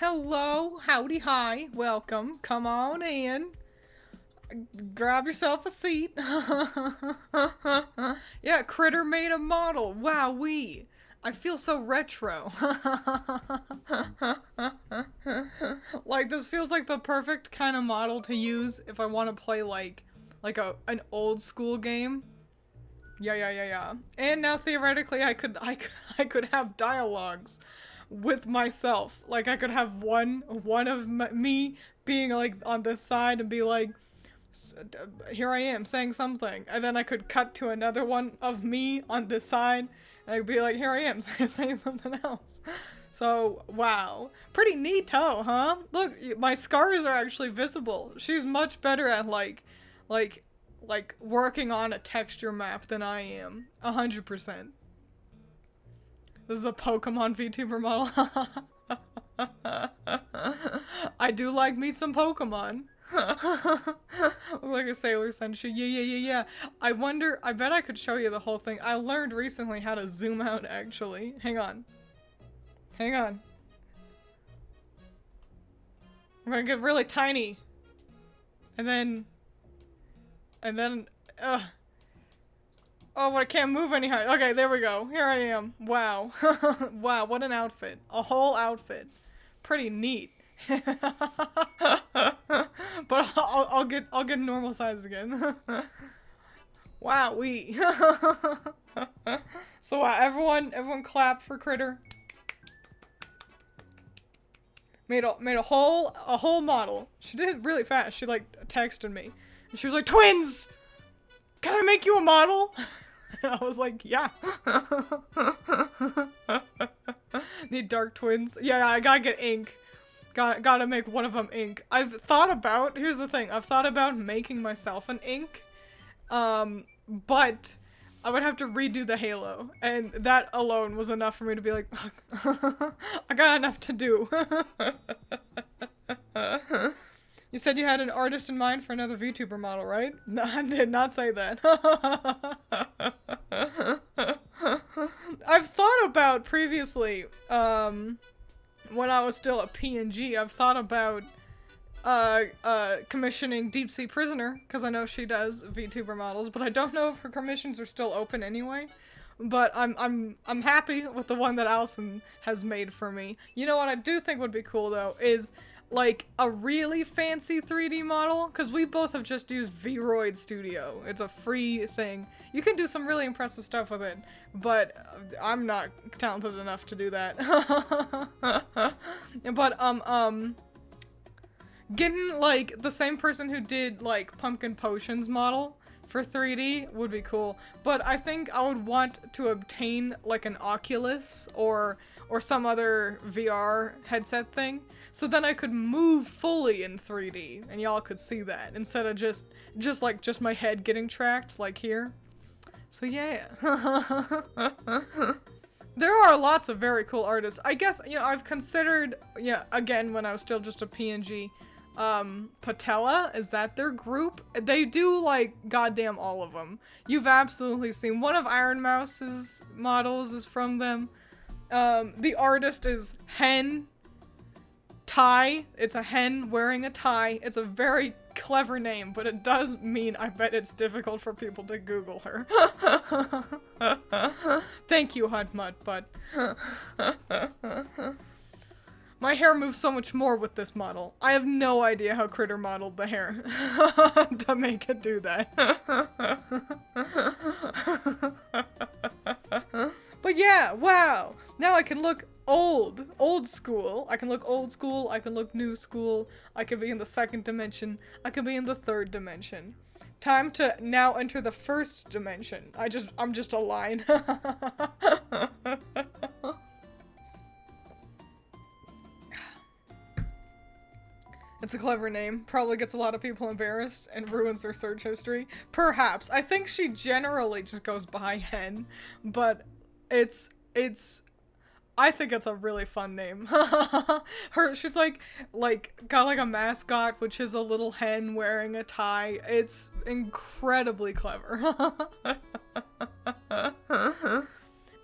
Hello, howdy, hi, welcome, come on in. Grab yourself a seat. Yeah, Critter made a model. Wowee. I feel so retro. Like, this feels like the perfect kind of model to use if I want to play an old school game. Yeah. And now theoretically I could have dialogues with myself. Like I could have one of me being like on this side and be like, here I am saying something, and then I could cut to another one of me on this side and I'd be like, here I am saying something else. So wow, pretty neato, huh? Look, my scars are actually visible. She's much better at like working on a texture map than I am. 100%. This is a Pokemon VTuber model. I do like me some Pokemon. Look like a Sailor Senshi. Yeah. I bet I could show you the whole thing. I learned recently how to zoom out, actually. Hang on. I'm gonna get really tiny. And then, oh, but I can't move any higher. Okay, there we go. Here I am. Wow. Wow, what an outfit. A whole outfit. Pretty neat. But I'll get normal size again. Wowee. So everyone clap for Critter. Made a whole model. She did it really fast. She like texted me. And she was like, "Twiins! Can I make you a model?" And I was like, yeah. Need dark twins. Yeah, I gotta get ink. Gotta make one of them ink. Here's the thing, I've thought about making myself an ink, but I would have to redo the halo, and that alone was enough for me to be like, I got enough to do. You said you had an artist in mind for another VTuber model, right? No, I did not say that. I've thought about previously, when I was still a PNG, I've thought about commissioning Deep Sea Prisoner, because I know she does VTuber models, but I don't know if her commissions are still open anyway. But I'm happy with the one that Allison has made for me. You know what I do think would be cool though is like a really fancy 3D model, because we both have just used Vroid Studio. It's a free thing. You can do some really impressive stuff with it, but I'm not talented enough to do that. But getting like the same person who did like Pumpkin Potions model for 3D would be cool, but I think I would want to obtain like an Oculus or some other VR headset thing, so then I could move fully in 3D and y'all could see that instead of just my head getting tracked like here. So yeah. There are lots of very cool artists. I guess, you know, I've considered, yeah, again, when I was still just a PNG, Patella, is that their group? They do, like, goddamn all of them. You've absolutely seen. One of Iron Mouse's models is from them. The artist is Hen Tie. It's a hen wearing a tie. It's a very clever name, but it does mean I bet it's difficult for people to Google her. Thank you, Hunt Mutt, but my hair moves so much more with this model. I have no idea how Critter modeled the hair to make it do that. But yeah, wow. Now I can look old school. I can look old school, I can look new school, I can be in the second dimension, I can be in the third dimension. Time to now enter the first dimension. I'm just a line. It's a clever name. Probably gets a lot of people embarrassed and ruins their search history. Perhaps. I think she generally just goes by Hen, but I think it's a really fun name. She's like got like a mascot, which is a little hen wearing a tie. It's incredibly clever.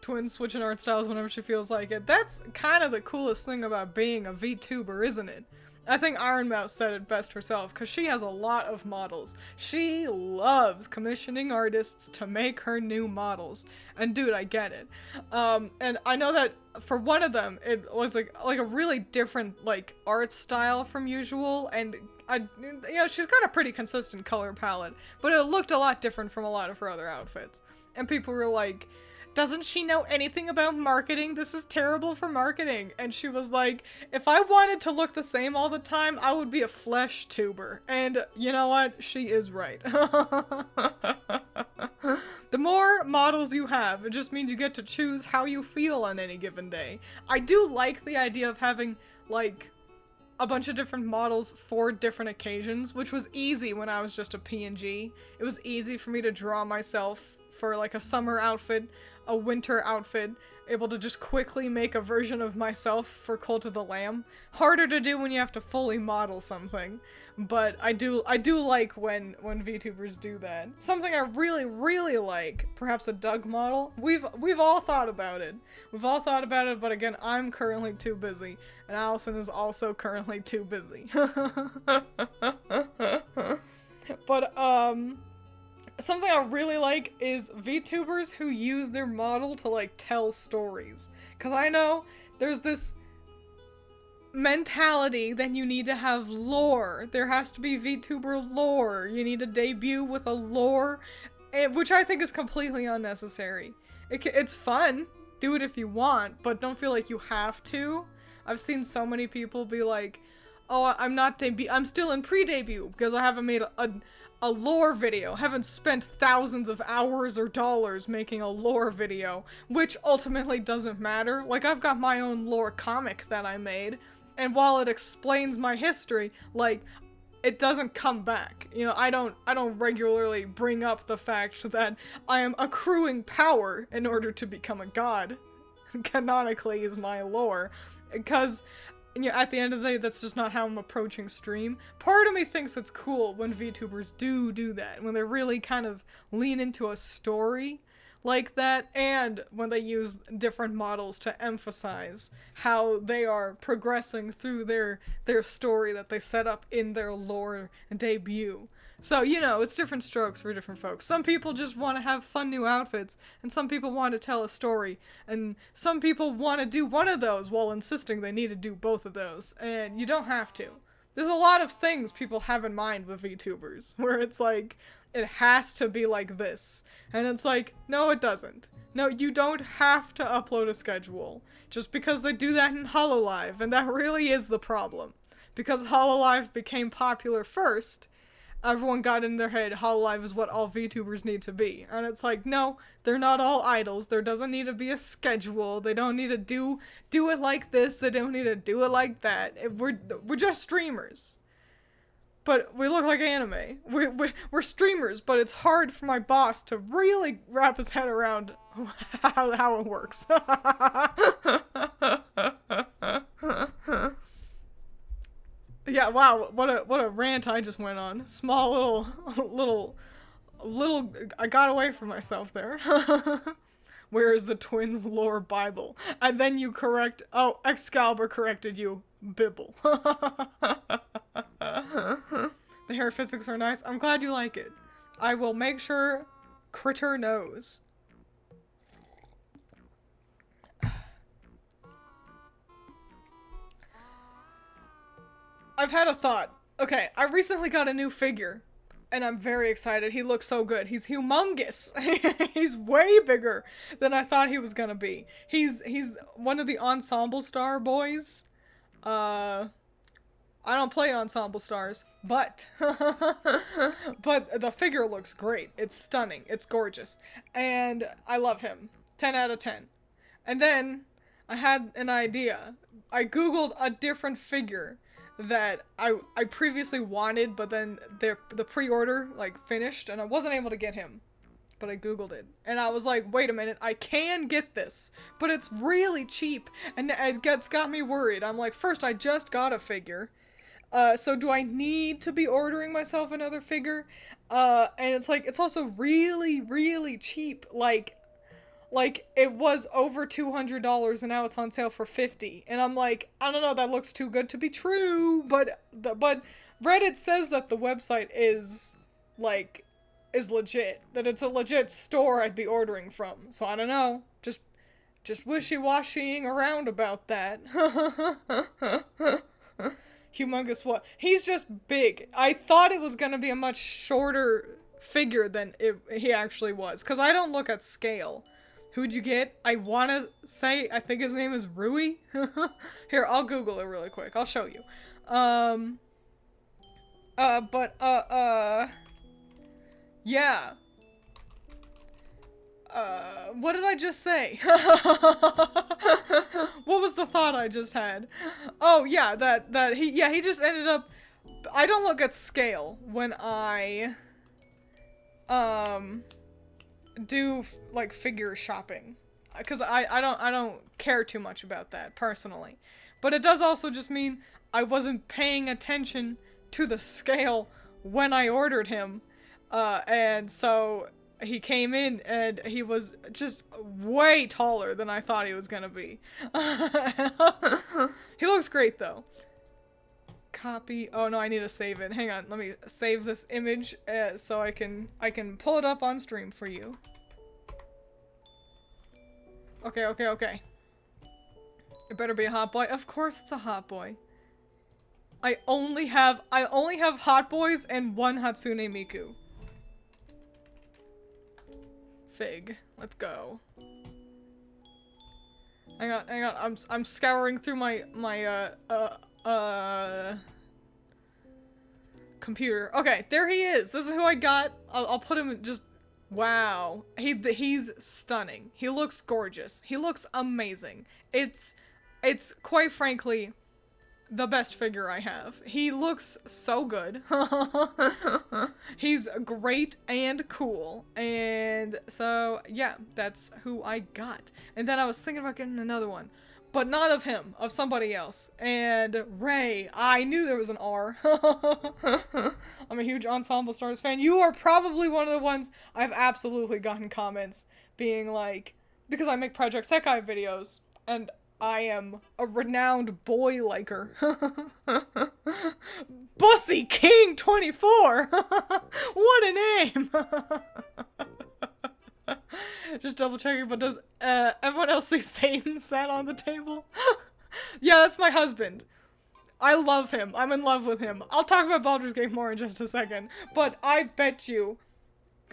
Twiins switching art styles whenever she feels like it. That's kind of the coolest thing about being a VTuber, isn't it? I think Iron Mouse said it best herself, because she has a lot of models. She loves commissioning artists to make her new models. And dude, I get it. And I know that for one of them, it was like a really different like art style from usual, and she's got a pretty consistent color palette, but it looked a lot different from a lot of her other outfits. And people were like, doesn't she know anything about marketing? This is terrible for marketing. And she was like, if I wanted to look the same all the time, I would be a flesh tuber. And you know what? She is right. The more models you have, it just means you get to choose how you feel on any given day. I do like the idea of having, like, a bunch of different models for different occasions, which was easy when I was just a PNG. It was easy for me to draw myself for, like, a summer outfit, a winter outfit, able to just quickly make a version of myself for Cult of the Lamb. Harder to do when you have to fully model something, but I do like when VTubers do that. Something I really, really like, perhaps a Doug model. We've all thought about it. We've all thought about it, but again, I'm currently too busy, and Allison is also currently too busy. But, something I really like is VTubers who use their model to, like, tell stories. Because I know there's this mentality that you need to have lore. There has to be VTuber lore. You need to debut with a lore, which I think is completely unnecessary. It's fun. Do it if you want, but don't feel like you have to. I've seen so many people be like, oh, I'm still in pre-debut because I haven't made a lore video, haven't spent thousands of hours or dollars making a lore video, which ultimately doesn't matter. Like, I've got my own lore comic that I made, and while it explains my history, like, it doesn't come back. You know, I don't regularly bring up the fact that I am accruing power in order to become a god. Canonically is my lore, because at the end of the day, that's just not how I'm approaching stream. Part of me thinks it's cool when VTubers do that, when they really kind of lean into a story like that, and when they use different models to emphasize how they are progressing through their story that they set up in their lore debut. So, you know, it's different strokes for different folks. Some people just want to have fun new outfits, and some people want to tell a story, and some people want to do one of those while insisting they need to do both of those, and you don't have to. There's a lot of things people have in mind with VTubers, where it's like, it has to be like this, and it's like, no it doesn't. No, you don't have to upload a schedule, just because they do that in HoloLive, and that really is the problem. Because HoloLive became popular first, everyone got in their head, HoloLive is what all VTubers need to be. And it's like, no, they're not all idols. There doesn't need to be a schedule. They don't need to do it like this. They don't need to do it like that. We're just streamers. But we look like anime. We're streamers, but it's hard for my boss to really wrap his head around how it works. Yeah, wow, what a rant I just went on. Small little, I got away from myself there. Where is the Twiins lore Bible? And then you Excalibur corrected you, Bibble. The hair physics are nice. I'm glad you like it. I will make sure Critter knows. I've had a thought. Okay, I recently got a new figure, and I'm very excited. He looks so good. He's humongous. He's way bigger than I thought he was gonna be. He's one of the Ensemble Star boys. I don't play Ensemble Stars, but but the figure looks great. It's stunning. It's gorgeous. And I love him. 10 out of 10. And then I had an idea. I googled a different figure that I previously wanted, but then the pre-order like finished and I wasn't able to get him. But I googled it and I was like, wait a minute, I can get this, but it's really cheap, and it's got me worried. I'm like, first, I just got a figure, so do I need to be ordering myself another figure? And it's like, it's also really, really cheap. Like like, it was over $200 and now it's on sale for $50. And I'm like, I don't know, that looks too good to be true. But Reddit says that the website is, like, is legit. That it's a legit store I'd be ordering from. So I don't know. Just wishy-washying around about that. Humongous what? He's just big. I thought it was gonna be a much shorter figure than he actually was. Because I don't look at scale. Who'd you get? I want to say, I think his name is Rui. Here, I'll Google it really quick. I'll show you. Yeah. What did I just say? What was the thought I just had? Oh, yeah, he just ended up, I don't look at scale when I, do like figure shopping, because I don't care too much about that personally, but it does also just mean I wasn't paying attention to the scale when I ordered him, and so he came in and he was just way taller than I thought he was gonna be. He looks great though. Copy. Oh no, I need to save it. Hang on, let me save this image so I can pull it up on stream for you. Okay. It better be a hot boy. Of course it's a hot boy. I only have hot boys and one Hatsune Miku. Fig. Let's go. Hang on. I'm scouring through my computer. Okay, there he is. This is who I got. I'll put him just, wow. He's stunning. He looks gorgeous. He looks amazing. It's quite frankly the best figure I have. He looks so good. He's great and cool. And so, yeah, that's who I got. And then I was thinking about getting another one. But not of him, of somebody else. And Ray, I knew there was an R. I'm a huge Ensemble Stars fan. You are probably one of the ones I've absolutely gotten comments being like, because I make Project Sekai videos, and I am a renowned boy liker. Bussy King 24! What a name! Just double checking, but does everyone else see Satan sat on the table? Yeah, that's my husband. I love him. I'm in love with him. I'll talk about Baldur's Gate more in just a second. But I bet you...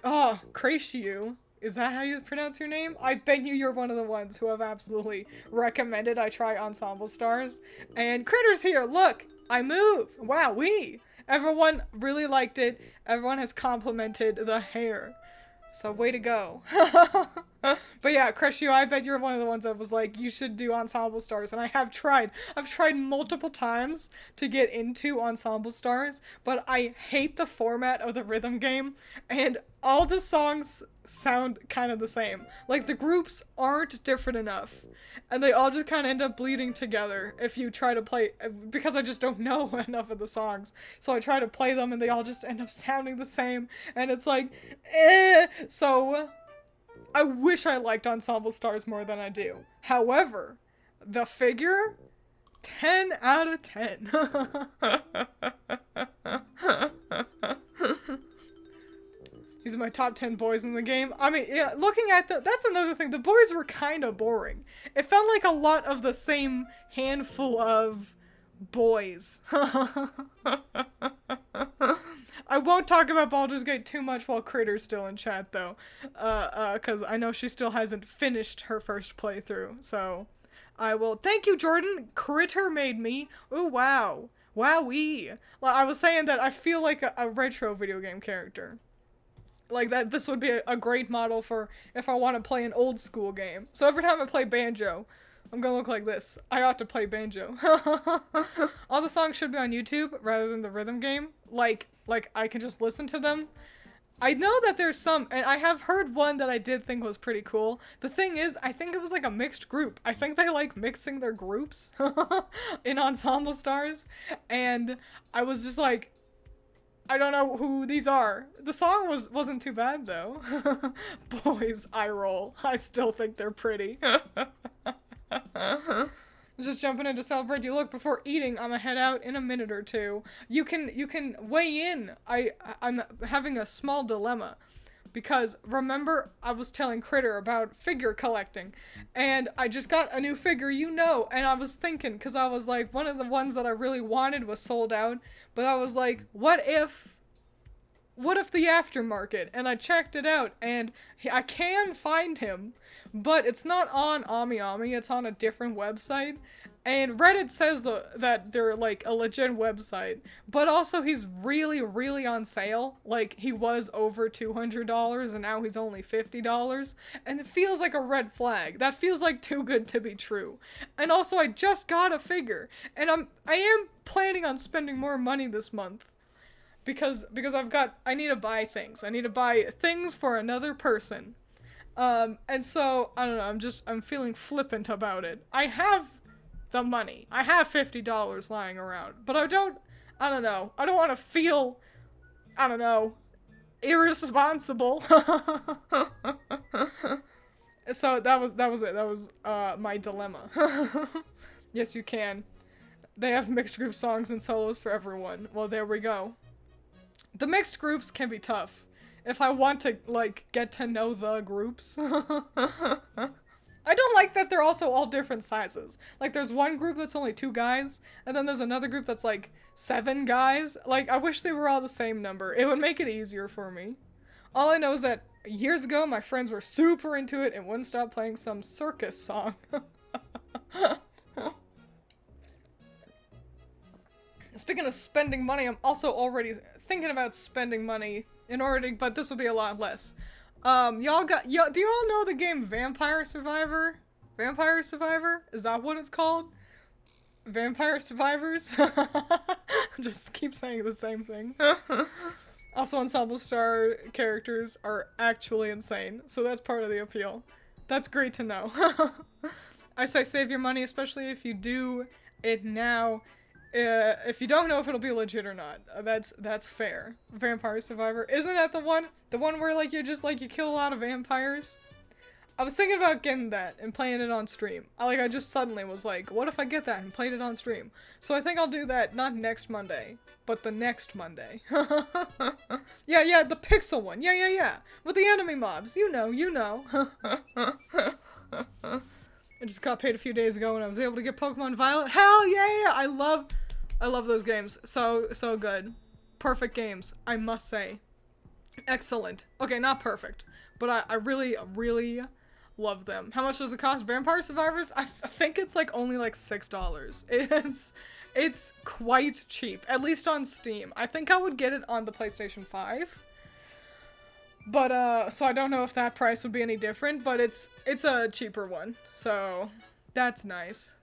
Oh, Cratio. Is that how you pronounce your name? I bet you're one of the ones who have absolutely recommended I try Ensemble Stars. And Critter's here. Look, I move. Wowee. Everyone really liked it. Everyone has complimented the hair. So way to go. But yeah, Cratio, I bet you're one of the ones that was like, you should do Ensemble Stars. And I have tried. I've tried multiple times to get into Ensemble Stars, but I hate the format of the rhythm game. And all the songs sound kind of the same. Like, the groups aren't different enough. And they all just kind of end up bleeding together if you try to play, because I just don't know enough of the songs. So I try to play them and they all just end up sounding the same. And it's like, eh. So I wish I liked Ensemble Stars more than I do. However, the figure, 10 out of 10. These are my top 10 boys in the game. I mean, yeah, looking at that's another thing. The boys were kind of boring. It felt like a lot of the same handful of boys. I won't talk about Baldur's Gate too much while Critter's still in chat, though. Because I know she still hasn't finished her first playthrough. So, I will. Thank you, Jordan. Critter made me. Ooh, wow. Wowee. Well, I was saying that I feel like a retro video game character. Like, that this would be a great model for if I want to play an old school game. So every time I play Banjo, I'm gonna look like this. I ought to play Banjo. All the songs should be on YouTube rather than the rhythm game. Like I can just listen to them. I know that there's some, and I have heard one that I did think was pretty cool. The thing is, I think it was like a mixed group. I think they like mixing their groups in Ensemble Stars. And I was just like, I don't know who these are. The song wasn't too bad though. Boys, I roll. I still think they're pretty. Just jumping in to celebrate you. Look, before eating, I'm gonna head out in a minute or two. You can weigh in. I'm having a small dilemma. Because, remember, I was telling Critter about figure collecting, and I just got a new figure, and I was thinking, because I was like, one of the ones that I really wanted was sold out, but I was like, what if the aftermarket? And I checked it out, and I can find him, but it's not on AmiAmi, it's on a different website. And Reddit says that they're, like, a legit website. But also, he's really, really on sale. Like, he was over $200, and now he's only $50. And it feels like a red flag. That feels like too good to be true. And also, I just got a figure. And I am planning on spending more money this month. Because I need to buy things. I need to buy things for another person. And so, I don't know, I'm feeling flippant about it. I have the money. I have $50 lying around, but I don't know. I don't want to feel, irresponsible. So that was it. That was, my dilemma. Yes, you can. They have mixed group songs and solos for everyone. Well, there we go. The mixed groups can be tough. If I want to, like, get to know the groups. I don't like that they're also all different sizes. Like, there's one group that's only 2 guys, and then there's another group that's, like, 7 guys. Like, I wish they were all the same number. It would make it easier for me. All I know is that years ago, my friends were super into it and wouldn't stop playing some circus song. Speaking of spending money, I'm also already thinking about spending money but this will be a lot less. Do y'all know the game Vampire Survivor? Vampire Survivor? Is that what it's called? Vampire Survivors? Just keep saying the same thing. Also, Ensemble Star characters are actually insane, so that's part of the appeal. That's great to know. I say save your money, especially if you do it now. If you don't know if it'll be legit or not, that's fair. Vampire Survivor, isn't that the one where like you kill a lot of vampires? I was thinking about getting that and playing it on stream. I just suddenly was like, what if I get that and played it on stream? So I think I'll do that not next Monday, but the next Monday. Yeah, the pixel one. Yeah. With the enemy mobs. You know. I just got paid a few days ago and I was able to get Pokemon Violet. Hell yeah! I love those games. So good. Perfect games, I must say. Excellent. Okay, not perfect, but I really love them. How much does it cost? Vampire Survivors? I think it's like only like $6. It's quite cheap, at least on Steam. I think I would get it on the PlayStation 5. But, so I don't know if that price would be any different, but it's a cheaper one, so that's nice.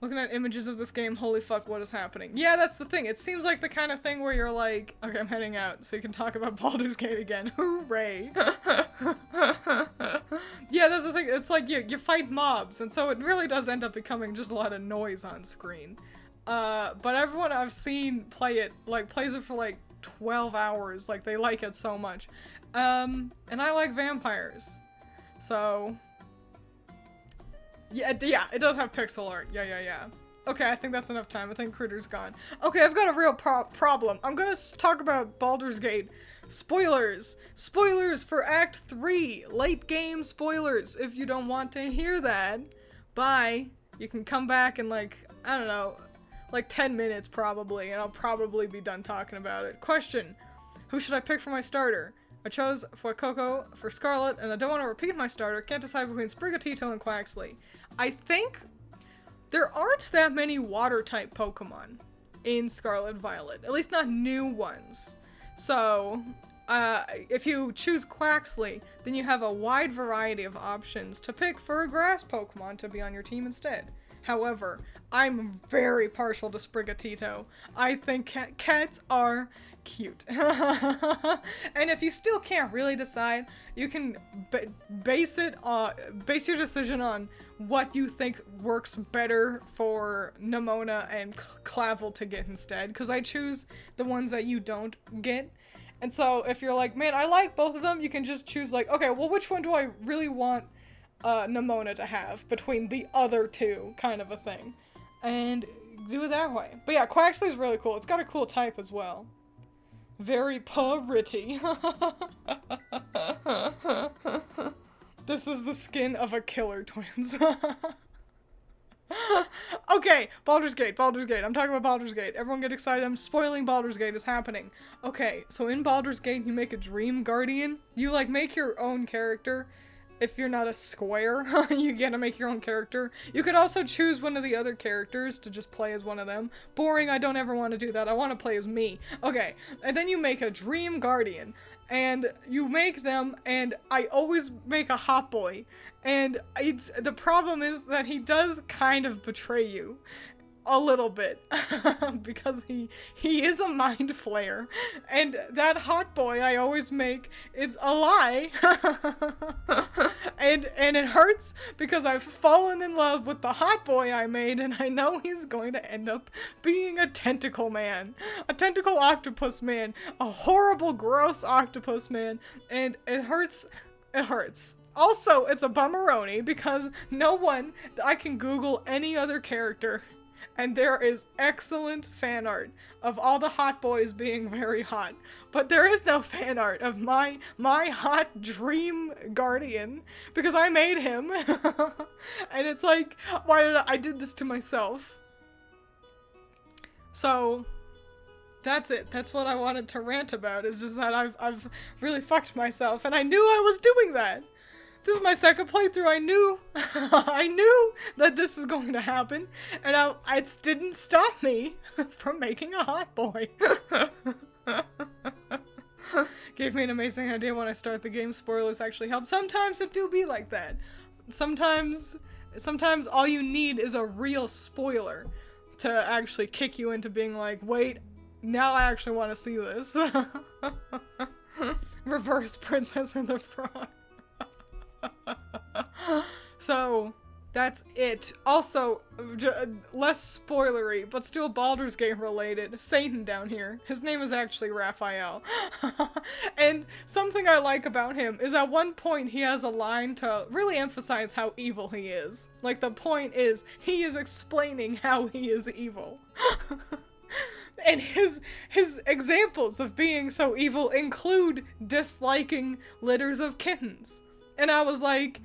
Looking at images of this game, holy fuck, what is happening? Yeah, that's the thing. It seems like the kind of thing where you're like, okay, I'm heading out, so you can talk about Baldur's Gate again. Hooray! Yeah, that's the thing. It's like you fight mobs, and so it really does end up becoming just a lot of noise on screen. But everyone I've seen play it, plays it for like 12 hours, like they like it so much. And I like vampires. So yeah, it does have pixel art. Yeah. Okay, I think that's enough time. I think Critter's gone. Okay, I've got a real problem. I'm gonna talk about Baldur's Gate. Spoilers! Spoilers for Act 3! Late game spoilers! If you don't want to hear that, bye. You can come back in I don't know, 10 minutes probably, and I'll probably be done talking about it. Question: who should I pick for my starter? I chose Fuecoco for Scarlet, and I don't want to repeat my starter. Can't decide between Sprigatito and Quaxley. I think there aren't that many water-type Pokemon in Scarlet Violet. At least not new ones. So, if you choose Quaxley, then you have a wide variety of options to pick for a grass Pokemon to be on your team instead. However, I'm very partial to Sprigatito. I think cats are cute. And if you still can't really decide, you can base your decision on what you think works better for Nemona and Clavel to get instead, because I choose the ones that you don't get. And so if you're like, man, I like both of them, you can just choose like, okay, well, which one do I really want Nemona to have between the other two, kind of a thing. And do it that way. But yeah, Quaxly's really cool. It's got a cool type as well. Very pretty. This is the skin of a killer Twiins. Okay, Baldur's Gate. I'm talking about Baldur's Gate. Everyone get excited. I'm spoiling Baldur's Gate. It's happening. Okay, so in Baldur's Gate, you make a Dream Guardian. You, like, make your own character. If you're not a square, you get to make your own character. You could also choose one of the other characters to just play as one of them. Boring, I don't ever want to do that. I want to play as me. Okay, and then you make a Dream Guardian. And you make them, and I always make a hot boy. And the problem is that he does kind of betray you. A little bit. Because he is a mind flayer. And that hot boy I always make, it's a lie. and it hurts because I've fallen in love with the hot boy I made, and I know he's going to end up being a tentacle man. A tentacle octopus man. A horrible, gross octopus man. And it hurts. It hurts. Also, it's a bummeroni because I can Google any other character, and there is excellent fan art of all the hot boys being very hot. But there is no fan art of my hot dream guardian, because I made him. And it's like, why did this to myself? So, that's it. That's what I wanted to rant about, is just that I've really fucked myself, and I knew I was doing that. This is my second playthrough. I knew that this is going to happen, and it didn't stop me from making a hot boy. Gave me an amazing idea when I start the game. Spoilers actually help. Sometimes it do be like that. Sometimes all you need is a real spoiler to actually kick you into being like, wait, now I actually want to see this. Reverse Princess and the Frog. So, that's it. Also, less spoilery, but still Baldur's Gate related. Satan down here. His name is actually Raphael. And something I like about him is at one point he has a line to really emphasize how evil he is. Like, the point is, he is explaining how he is evil. And his examples of being so evil include disliking litters of kittens. And I was like,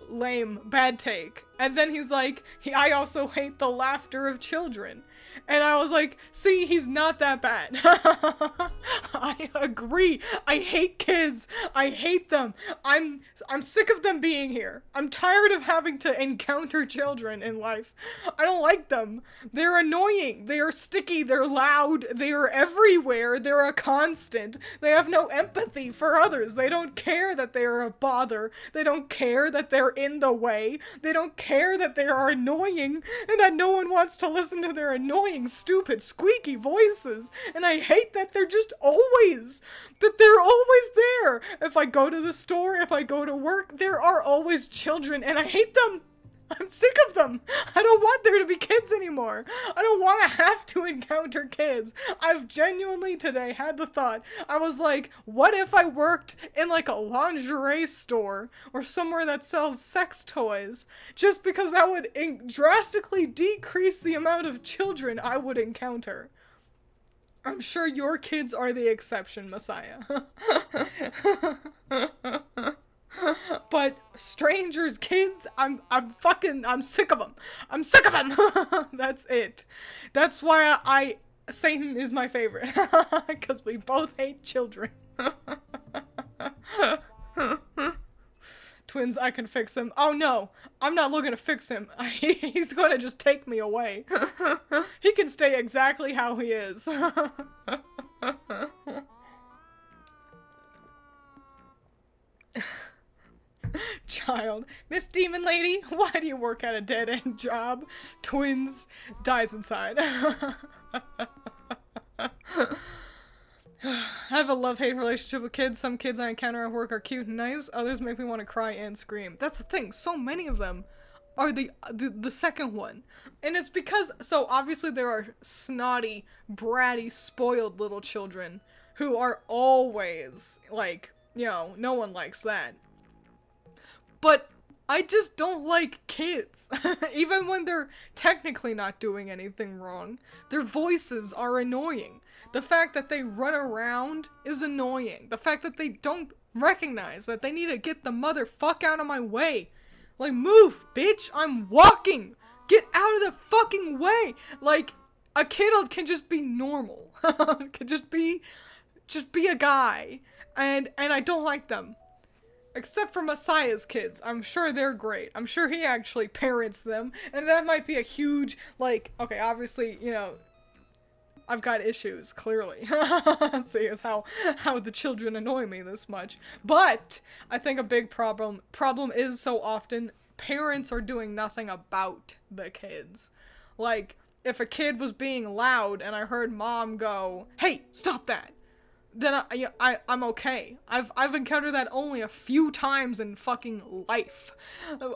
lame, bad take. And then he's like, I also hate the laughter of children. And I was like, see, he's not that bad. I agree. I hate kids. I hate them. I'm sick of them being here. I'm tired of having to encounter children in life. I don't like them. They're annoying. They are sticky. They're loud. They are everywhere. They're a constant. They have no empathy for others. They don't care that they are a bother. They don't care that they're in the way. They don't care that they are annoying and that no one wants to listen to their annoying, stupid, squeaky voices. And I hate that they're always there. If I go to the store, if I go to work, there are always children, and I hate them. I'm sick of them. I don't want there to be kids anymore. I don't want to have to encounter kids. I've genuinely today had the thought. I was like, what if I worked in like a lingerie store or somewhere that sells sex toys? Just because that would drastically decrease the amount of children I would encounter. I'm sure your kids are the exception, Messiah. But strangers, kids, I'm sick of them. I'm sick of them. That's it. That's why Satan is my favorite. Because we both hate children. Twiins, I can fix him. Oh no, I'm not looking to fix him. He's gonna just take me away. He can stay exactly how he is. Child. Miss Demon Lady, why do you work at a dead-end job? Twiins dies inside. I have a love-hate relationship with kids. Some kids I encounter at work are cute and nice. Others make me want to cry and scream. That's the thing. So many of them are the second one. And it's because, so obviously there are snotty, bratty, spoiled little children who are always, like, you know, no one likes that. But I just don't like kids. Even when they're technically not doing anything wrong. Their voices are annoying. The fact that they run around is annoying. The fact that they don't recognize that they need to get the motherfuck out of my way. Like, move, bitch! I'm walking! Get out of the fucking way! Like, a kid can just be normal. Can just be a guy. And I don't like them. Except for Messiah's kids. I'm sure they're great. I'm sure he actually parents them. And that might be a huge, like, okay, obviously, you know, I've got issues, clearly. See, is how the children annoy me this much. But I think a big problem is so often parents are doing nothing about the kids. Like, if a kid was being loud and I heard mom go, "Hey, stop that," then I'm okay. I've encountered that only a few times in fucking life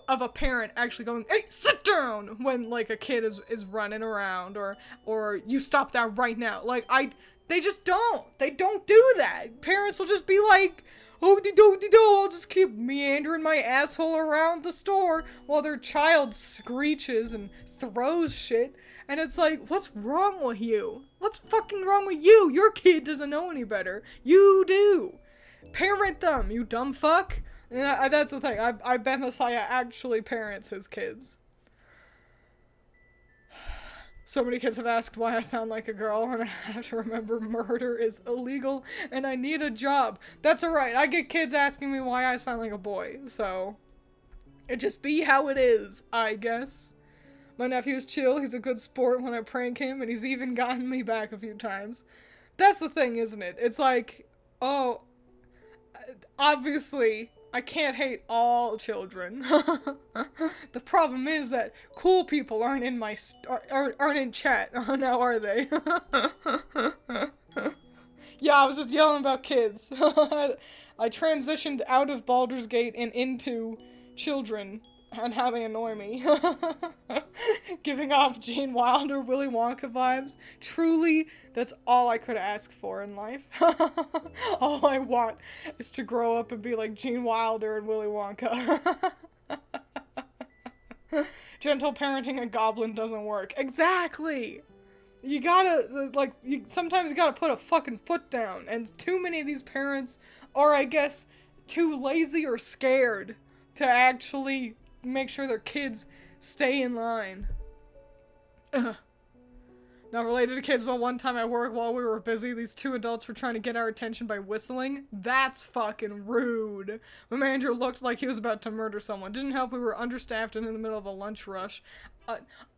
of a parent actually going, "Hey, sit down," when like a kid is running around, or "You stop that right now." Like, they just don't. They don't do that. Parents will just be like, "Oh, I'll just keep meandering my asshole around the store," while their child screeches and throws shit. And it's like, what's wrong with you? What's fucking wrong with you? Your kid doesn't know any better. You do. Parent them, you dumb fuck. And that's the thing. I bet Messiah actually parents his kids. So many kids have asked why I sound like a girl, and I have to remember murder is illegal, and I need a job. That's alright. I get kids asking me why I sound like a boy, so it just be how it is, I guess. My nephew's chill, he's a good sport when I prank him, and he's even gotten me back a few times. That's the thing, isn't it? It's like, oh, obviously, I can't hate all children. The problem is that cool people aren't in my, aren't in chat. Oh, now are they? Yeah, I was just yelling about kids. I transitioned out of Baldur's Gate and into children. And how they annoy me. Giving off Gene Wilder, Willy Wonka vibes. Truly, that's all I could ask for in life. All I want is to grow up and be like Gene Wilder and Willy Wonka. Gentle parenting a goblin doesn't work. Exactly! You gotta, like, sometimes you gotta put a fucking foot down. And too many of these parents are, I guess, too lazy or scared to actually make sure their kids stay in line. Ugh. Not related to kids, but one time at work while we were busy, these two adults were trying to get our attention by whistling. That's fucking rude. My manager looked like he was about to murder someone. Didn't help we were understaffed and in the middle of a lunch rush.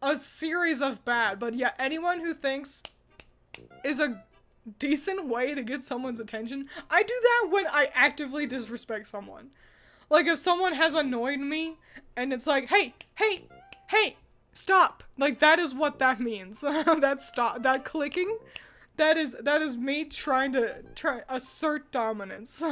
A series of bad, but yeah, anyone who thinks is a decent way to get someone's attention, I do that when I actively disrespect someone. Like, if someone has annoyed me, and it's like, hey, stop. Like, that is what that means. That clicking, that is me trying to assert dominance.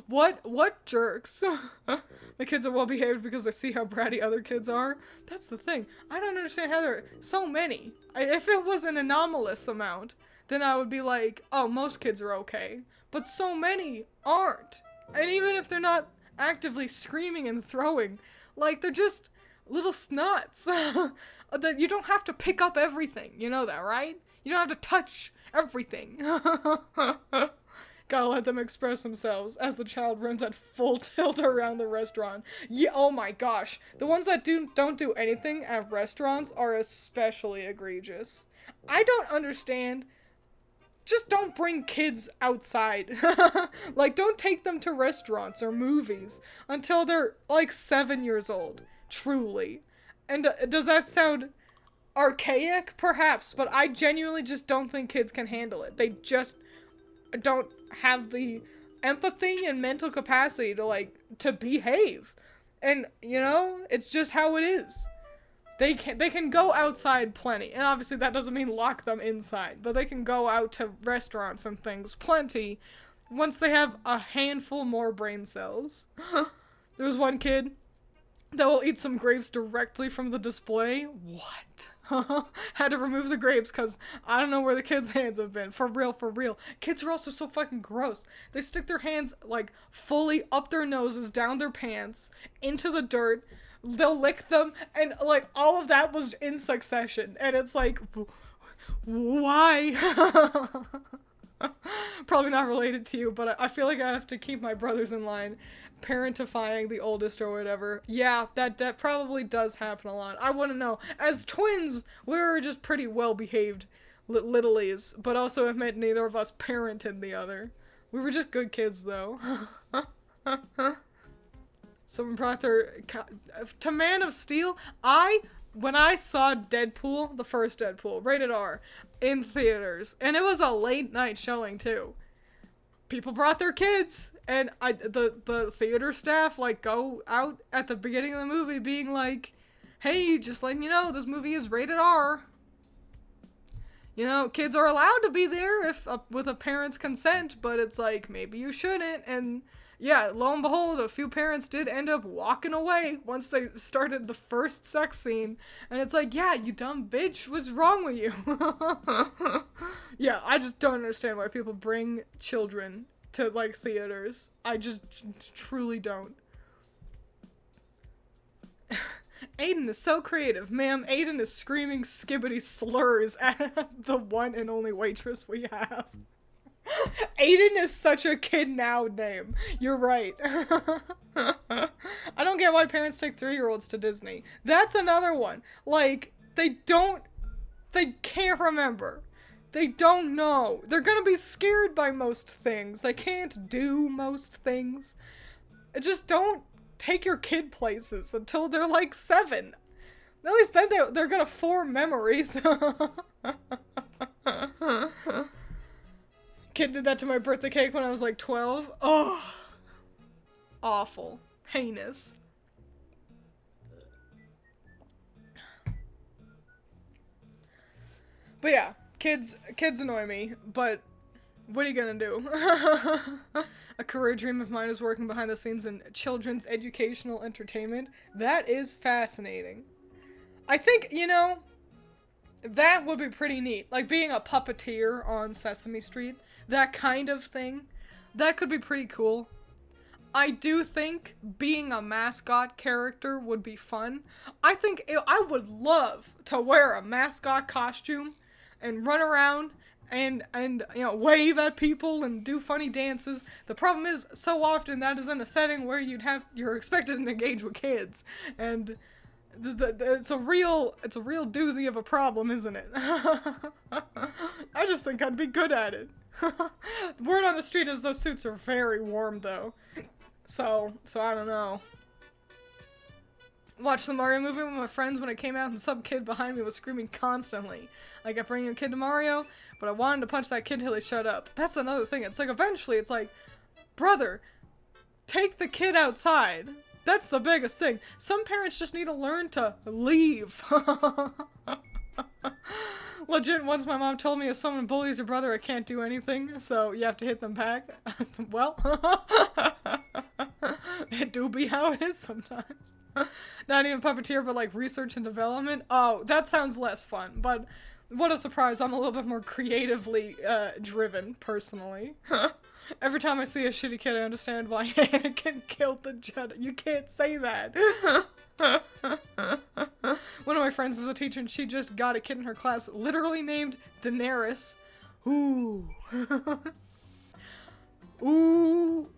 What jerks? My kids are well behaved because they see how bratty other kids are. That's the thing. I don't understand how there are so many. If it was an anomalous amount, then I would be like, oh, most kids are okay. But so many aren't. And even if they're not actively screaming and throwing, like, they're just little snuts. That you don't have to pick up everything, you know that, right? You don't have to touch everything. Gotta let them express themselves as the child runs at full tilt around the restaurant. Yeah, oh my gosh, the ones that don't do anything at restaurants are especially egregious. I don't understand. Just don't bring kids outside. Like, don't take them to restaurants or movies until they're, like, 7 years old. Truly. And does that sound archaic? Perhaps, but I genuinely just don't think kids can handle it. They just don't have the empathy and mental capacity to, like, to behave. And, you know, it's just how it is. They can go outside plenty. And obviously that doesn't mean lock them inside. But they can go out to restaurants and things plenty once they have a handful more brain cells. There was one kid that will eat some grapes directly from the display. What? Had to remove the grapes because I don't know where the kids' hands have been. For real, for real. Kids are also so fucking gross. They stick their hands, like, fully up their noses, down their pants, into the dirt. They'll lick them, and, like, all of that was in succession. And it's like, why? Probably not related to you, but I feel like I have to keep my brothers in line. Parentifying the oldest or whatever. Yeah, that probably does happen a lot. I wouldn't know. As twins, we were just pretty well-behaved littlies, but also admit neither of us parented the other. We were just good kids, though. Someone brought their... To Man of Steel, when I saw Deadpool, the first Deadpool, rated R, in theaters, and it was a late night showing, too. People brought their kids, and the theater staff, like, go out at the beginning of the movie being like, hey, just letting you know, this movie is rated R. You know, kids are allowed to be there if with a parent's consent, but it's like, maybe you shouldn't, and yeah, lo and behold, a few parents did end up walking away once they started the first sex scene, and it's like, yeah, you dumb bitch, what's wrong with you? Yeah, I just don't understand why people bring children to, like, theaters. I just truly don't. Aiden is so creative. Ma'am, Aiden is screaming skibbity slurs at the one and only waitress we have. Aiden is such a kid now name. You're right. I don't get why parents take 3-year-olds to Disney. That's another one. Like, they can't remember. They don't know. They're gonna be scared by most things. They can't do most things. Just don't take your kid places until they're like 7. At least then they're gonna form memories. Kid did that to my birthday cake when I was like 12. Oh. Awful. Heinous. But yeah. Kids annoy me, but what are you gonna do? A career dream of mine is working behind the scenes in children's educational entertainment. That is fascinating. I think, you know, that would be pretty neat. Like being a puppeteer on Sesame Street. That kind of thing. That could be pretty cool. I do think being a mascot character would be fun. I think I would love to wear a mascot costume and run around and you know, wave at people and do funny dances. The problem is, so often that is in a setting where you're expected to engage with kids, and it's a real doozy of a problem, isn't it? I just think I'd be good at it. Word on the street is those suits are very warm, though. So I don't know. Watched the Mario movie with my friends when it came out, and some kid behind me was screaming constantly. I kept bringing a kid to Mario, but I wanted to punch that kid till he shut up. That's another thing. It's like, eventually, it's like, brother, take the kid outside. That's the biggest thing. Some parents just need to learn to leave. Legit, once my mom told me if someone bullies your brother, I can't do anything, so you have to hit them back. Well, it do be how it is sometimes. Not even puppeteer, but like research and development. Oh, that sounds less fun, but what a surprise. I'm a little bit more creatively driven, personally. Every time I see a shitty kid, I understand why Anakin killed the Jedi. You can't say that. One of my friends is a teacher, and she just got a kid in her class literally named Daenerys. Ooh. Ooh.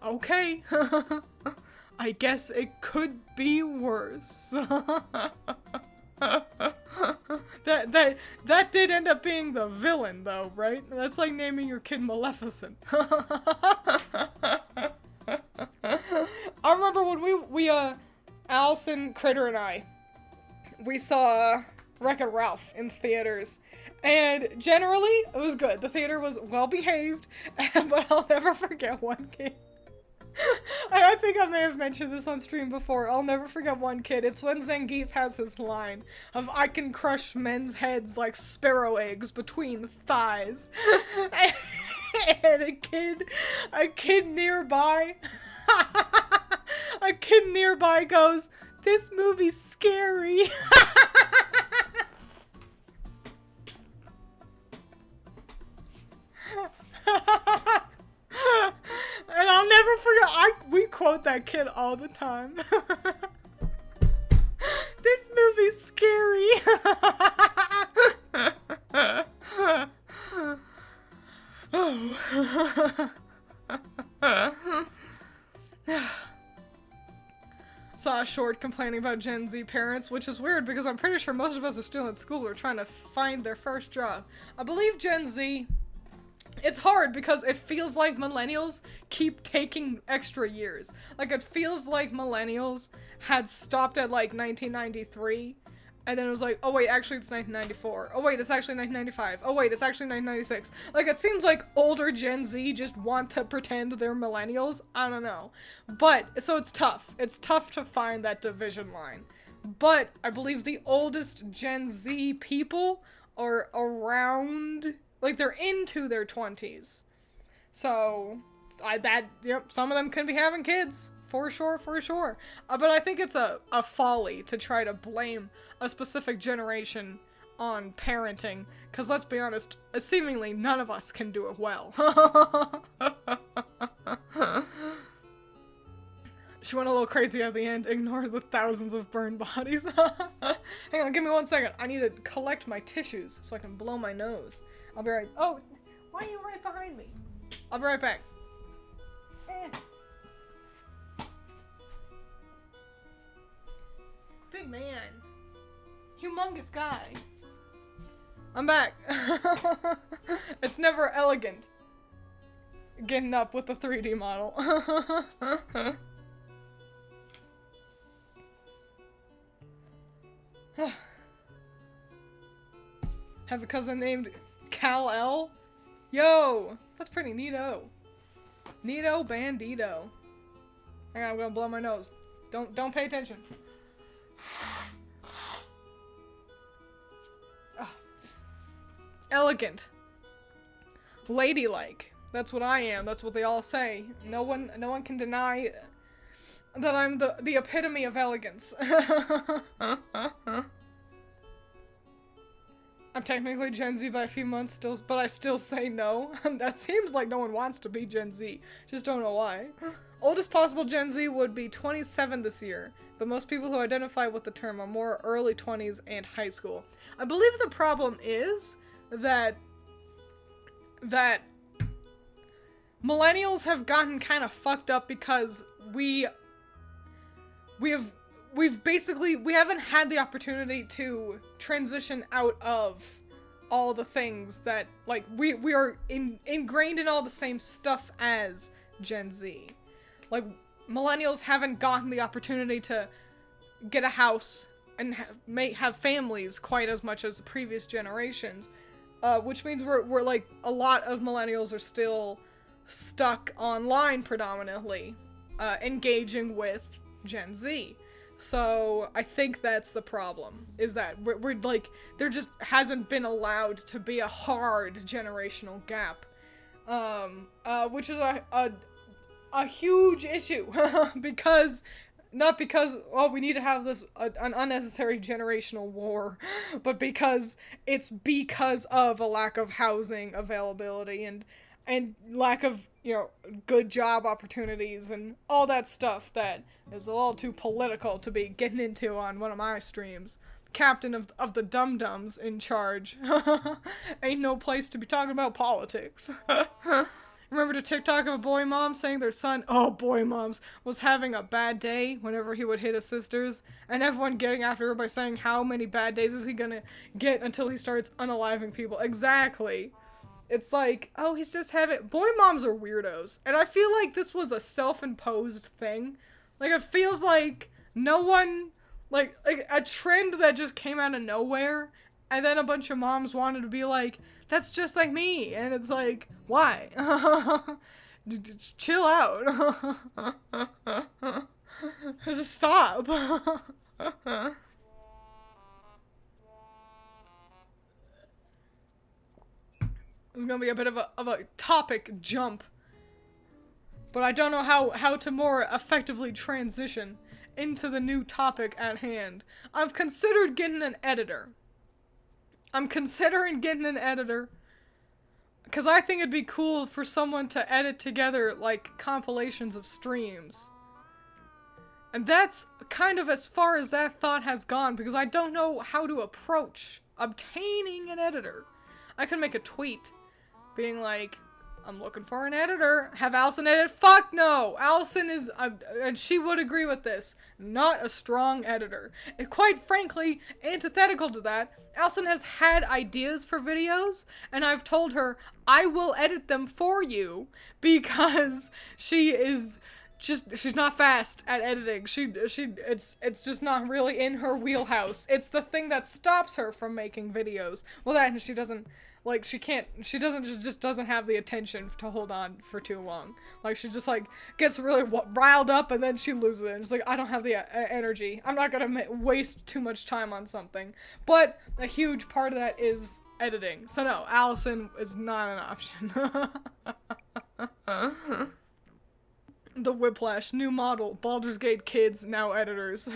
Okay. I guess it could be worse. That did end up being the villain, though, right? That's like naming your kid Maleficent. I remember when we Allison, Critter, and I, we saw Wreck-It Ralph in theaters, and generally, it was good. The theater was well behaved, but I'll never forget one kid. I I think I may have mentioned this on stream before. I'll never forget one kid. It's when Zangief has his line of "I can crush men's heads like sparrow eggs between thighs," and a kid nearby, a kid nearby goes, "This movie's scary." And I'll never forget, we quote that kid all the time. This movie's scary. Oh. Saw a short complaining about Gen Z parents, which is weird because I'm pretty sure most of us are still in school or trying to find their first job. I believe Gen Z, it's hard because it feels like millennials keep taking extra years. Like, it feels like millennials had stopped at, like, 1993, and then it was like, oh wait, actually it's 1994. Oh wait, it's actually 1995. Oh wait, it's actually 1996. Like, it seems like older Gen Z just want to pretend they're millennials. I don't know. But, so it's tough. It's tough to find that division line. But, I believe the oldest Gen Z people are around... Like, they're into their 20s. So, yep, some of them could be having kids. For sure, for sure. But I think it's a folly to try to blame a specific generation on parenting. Because let's be honest, seemingly none of us can do it well. She went a little crazy at the end. Ignore the thousands of burned bodies. Hang on, give me 1 second. I need to collect my tissues so I can blow my nose. I'll be right... Oh, why are you right behind me? I'll be right back. Big man. Humongous guy. I'm back. It's never elegant getting up with the 3D model. Have a cousin named Kal-El? Yo! That's pretty neato. Neato bandito. Hang on, I'm gonna blow my nose. Don't pay attention. Oh. Elegant. Ladylike. That's what I am. That's what they all say. No one can deny that I'm the epitome of elegance. I'm technically Gen Z by a few months still, but I still say no. That seems like no one wants to be Gen Z. Just don't know why. Oldest possible Gen Z would be 27 this year, but most people who identify with the term are more early 20s and high school. I believe the problem is that millennials have gotten kind of fucked up because we haven't had the opportunity to transition out of all the things that, like, we are ingrained in all the same stuff as Gen Z. Like, millennials haven't gotten the opportunity to get a house and have families quite as much as the previous generations, which means we're like, a lot of millennials are still stuck online predominantly, engaging with Gen Z. So, I think that's the problem, is that we're like, there just hasn't been allowed to be a hard generational gap, which is a huge issue, not because, oh, we need to have this, an unnecessary generational war, but because it's because of a lack of housing availability and lack of, you know, good job opportunities and all that stuff that is a little too political to be getting into on one of my streams. Captain of the dum-dums in charge. Ain't no place to be talking about politics. Remember the TikTok of a boy mom saying their son, oh, boy moms, was having a bad day whenever he would hit his sisters, and everyone getting after her by saying how many bad days is he gonna get until he starts unaliving people. Exactly. It's like, oh, he's just having... Boy moms are weirdos. And I feel like this was a self-imposed thing. Like, it feels like no one... Like a trend that just came out of nowhere. And then a bunch of moms wanted to be like, that's just like me. And it's like, why? Just chill out. Just stop. It's gonna be a bit of a topic jump, but I don't know how to more effectively transition into the new topic at hand. I've considered getting an editor. I'm considering getting an editor because I think it'd be cool for someone to edit together like compilations of streams. And that's kind of as far as that thought has gone because I don't know how to approach obtaining an editor. I can make a tweet being like, I'm looking for an editor. Have Allison edit? Fuck no! Allison is, and she would agree with this, not a strong editor. And quite frankly, antithetical to that, Allison has had ideas for videos, and I've told her, I will edit them for you, because she's not fast at editing. It's just not really in her wheelhouse. It's the thing that stops her from making videos. Well, that, and she doesn't have the attention to hold on for too long. Like, she just, like, gets really riled up and then she loses it. And it's like, I don't have the energy. I'm not gonna waste too much time on something. But a huge part of that is editing. So no, Allison is not an option. The Whiplash, new model, Baldur's Gate kids, now editors.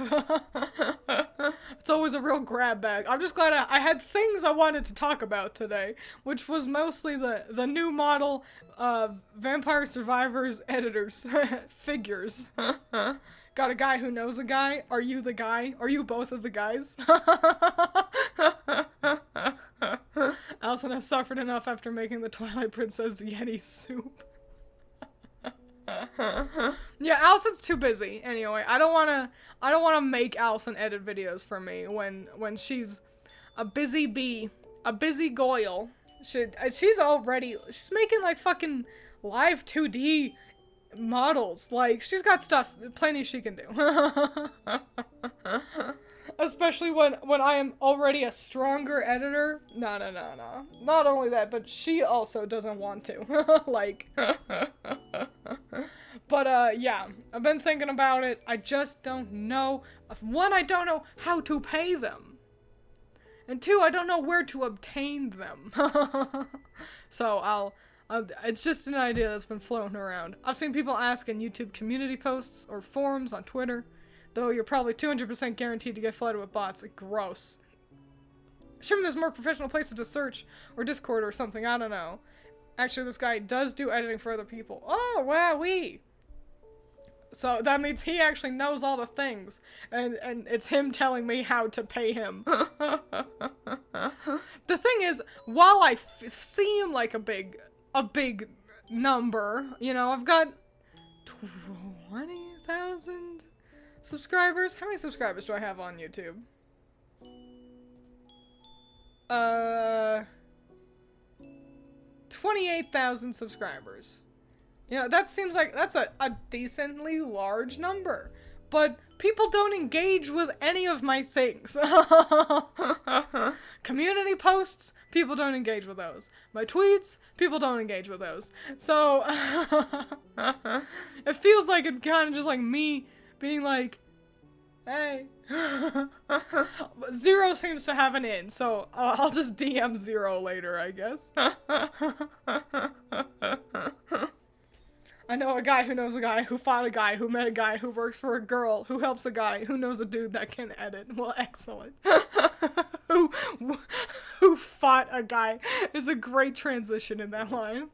It's always a real grab bag. I'm just glad I had things I wanted to talk about today, which was mostly the new model Vampire Survivors editors figures. Got a guy who knows a guy? Are you the guy? Are you both of the guys? Allison has suffered enough after making the Twilight Princess Yeti soup. Yeah, Allison's too busy. Anyway, I don't wanna make Allison edit videos for me when she's a busy bee, a busy goyle. She's making like fucking live 2D models. Like, she's got stuff, plenty she can do. Especially when I am already a stronger editor. No. Not only that, but she also doesn't want to. Like, but yeah, I've been thinking about it. I just don't know. One, I don't know how to pay them. And two, I don't know where to obtain them. So it's just an idea that's been floating around. I've seen people ask in YouTube community posts or forums on Twitter. Though you're probably 200% guaranteed to get flooded with bots. Like, gross. Sure, there's more professional places to search, or Discord or something, I don't know. Actually, this guy does do editing for other people. Oh, wowee! So that means he actually knows all the things, and it's him telling me how to pay him. The thing is, while I seem like a big number, you know, I've got 20,000 subscribers? How many subscribers do I have on YouTube? 28,000 subscribers. You know, that seems like that's a decently large number. But people don't engage with any of my things. Community posts, people don't engage with those. My tweets, people don't engage with those. So, it feels like it kind of just like me being like, hey. Zero seems to have an in, so I'll just DM Zero later, I guess. I know a guy who knows a guy who fought a guy who met a guy who works for a girl who helps a guy who knows a dude that can edit. Well, excellent. who fought a guy is a great transition in that line.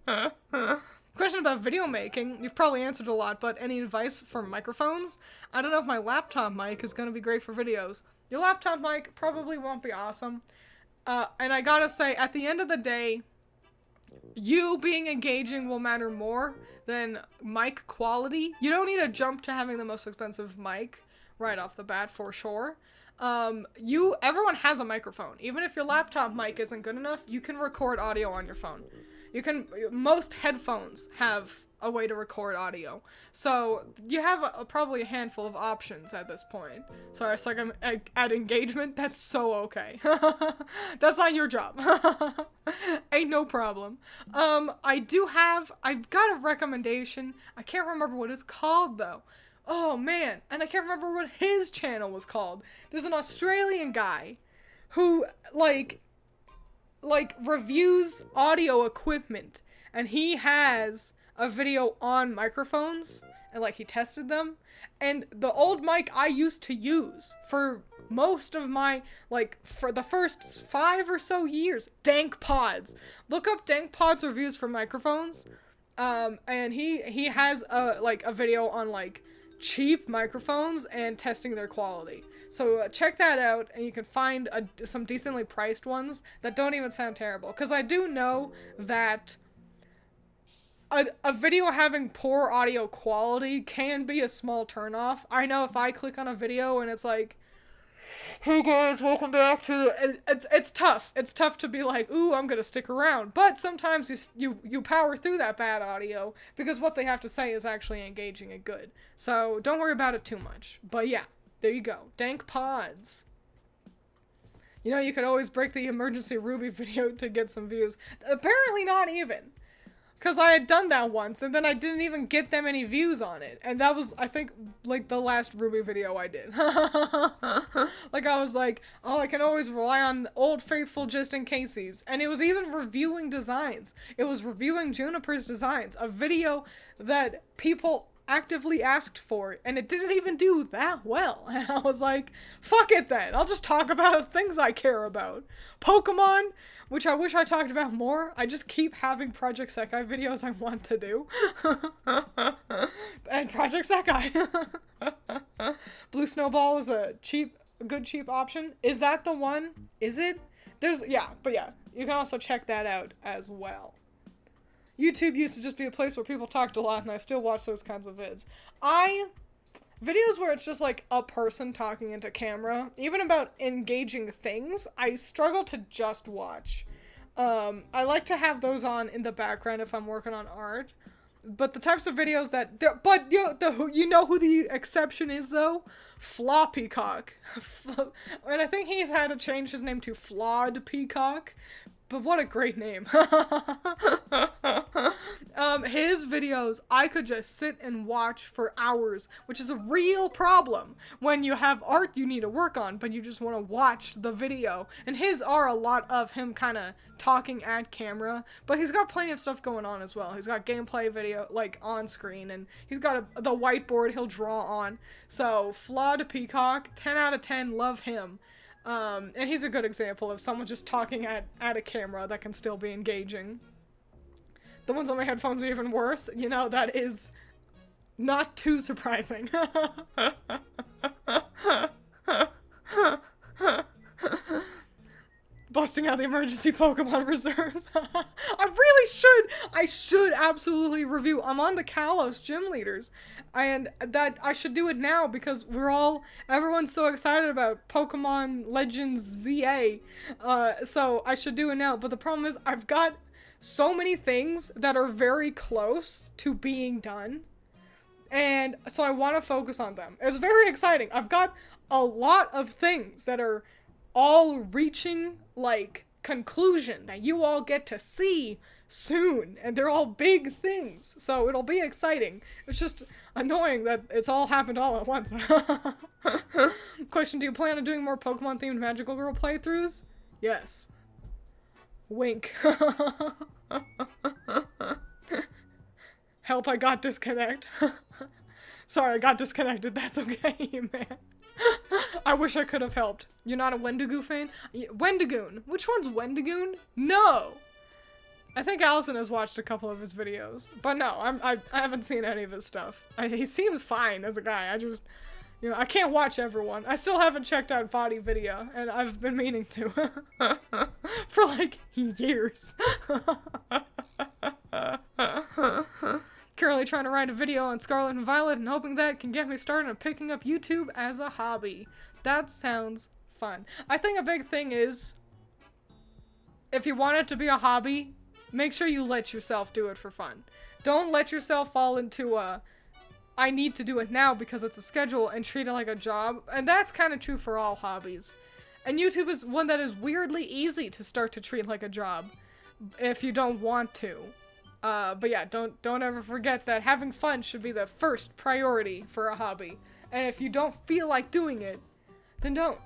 Question about video making. You've probably answered a lot, but any advice for microphones? I don't know if my laptop mic is going to be great for videos. Your laptop mic probably won't be awesome. And I gotta say, at the end of the day, you being engaging will matter more than mic quality. You don't need to jump to having the most expensive mic right off the bat, for sure. Everyone has a microphone. Even if your laptop mic isn't good enough, you can record audio on your phone. Most headphones have a way to record audio. So you have probably a handful of options at this point. Sorry, it's like I'm at engagement. That's so okay. That's not your job. Ain't no problem. I've got a recommendation. I can't remember what it's called though. Oh man, and I can't remember what his channel was called. There's an Australian guy who like reviews audio equipment, and he has a video on microphones, and like he tested them, and the old mic I used to use for most of my, like, for the first 5 or so years, Dank Pods. Look up Dank Pods reviews for microphones, and he has a video on like cheap microphones and testing their quality. So check that out, and you can find some decently priced ones that don't even sound terrible. Because I do know that a video having poor audio quality can be a small turnoff. I know if I click on a video and it's like, hey guys, welcome back to... It's tough. It's tough to be like, ooh, I'm gonna stick around. But sometimes you power through that bad audio because what they have to say is actually engaging and good. So don't worry about it too much. But yeah, there you go. Dank Pods. You know, you could always break the emergency Ruby video to get some views. Apparently not even. Because I had done that once, and then I didn't even get that many views on it. And that was, I think, like, the last Ruby video I did. Like, I was like, oh, I can always rely on Old Faithful just in cases. And it was even reviewing designs. It was reviewing Juniper's designs. A video that people actively asked for, and it didn't even do that well. And I was like, fuck it then. I'll just talk about things I care about. Pokemon, which I wish I talked about more. I just keep having Project Sekai videos I want to do. And Project Sekai. Blue Snowball is a good cheap option. Is that the one? Is it? But yeah, you can also check that out as well. YouTube used to just be a place where people talked a lot, and I still watch those kinds of vids. Videos where it's just like a person talking into camera, even about engaging things, I struggle to just watch. I like to have those on in the background if I'm working on art. But the types of videos you know who the exception is though? Floppy Cock. And I think he's had to change his name to Flawed Peacock. But what a great name. His videos, I could just sit and watch for hours, which is a real problem when you have art you need to work on, but you just want to watch the video. And his are a lot of him kind of talking at camera, but he's got plenty of stuff going on as well. He's got gameplay video, like, on screen, and he's got the whiteboard he'll draw on. So, Flawed Peacock, 10 out of 10, love him. And he's a good example of someone just talking at a camera that can still be engaging. The ones on my headphones are even worse. You know, that is not too surprising. Busting out the emergency Pokemon reserves. I should absolutely review. I'm on the Kalos gym leaders, and that I should do it now because everyone's so excited about Pokemon Legends ZA. So I should do it now. But the problem is I've got so many things that are very close to being done, and so I want to focus on them. It's very exciting. I've got a lot of things that are all reaching, like, conclusion that you all get to see soon, and they're all big things, so it'll be exciting. It's just annoying that it's all happened all at once. Question, do you plan on doing more Pokemon-themed Magical Girl playthroughs? Yes. Wink. Help, I got disconnect. Sorry, I got disconnected. That's okay, man. I wish I could have helped. You're not a Wendigo fan? Wendigoon. Which one's Wendigoon? No! I think Allison has watched a couple of his videos. But no, I haven't seen any of his stuff. He seems fine as a guy. I just, I can't watch everyone. I still haven't checked out Vadi Video, and I've been meaning to. For like years. Currently trying to write a video on Scarlet and Violet and hoping that can get me started on picking up YouTube as a hobby. That sounds fun. I think a big thing is, if you want it to be a hobby, make sure you let yourself do it for fun. Don't let yourself fall into I need to do it now because it's a schedule and treat it like a job. And that's kind of true for all hobbies. And YouTube is one that is weirdly easy to start to treat like a job if you don't want to. But yeah, don't ever forget that having fun should be the first priority for a hobby. And if you don't feel like doing it, then don't.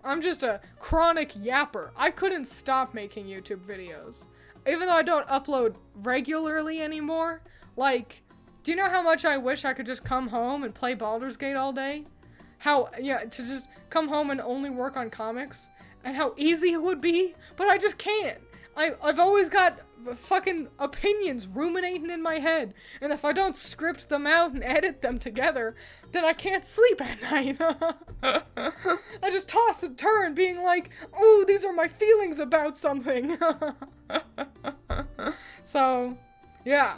I'm just a chronic yapper. I couldn't stop making YouTube videos. Even though I don't upload regularly anymore, like, do you know how much I wish I could just come home and play Baldur's Gate all day? To just come home and only work on comics? And how easy it would be? But I just can't. I've always got fucking opinions ruminating in my head. And if I don't script them out and edit them together, then I can't sleep at night. I just toss and turn being like, ooh, these are my feelings about something. So, yeah.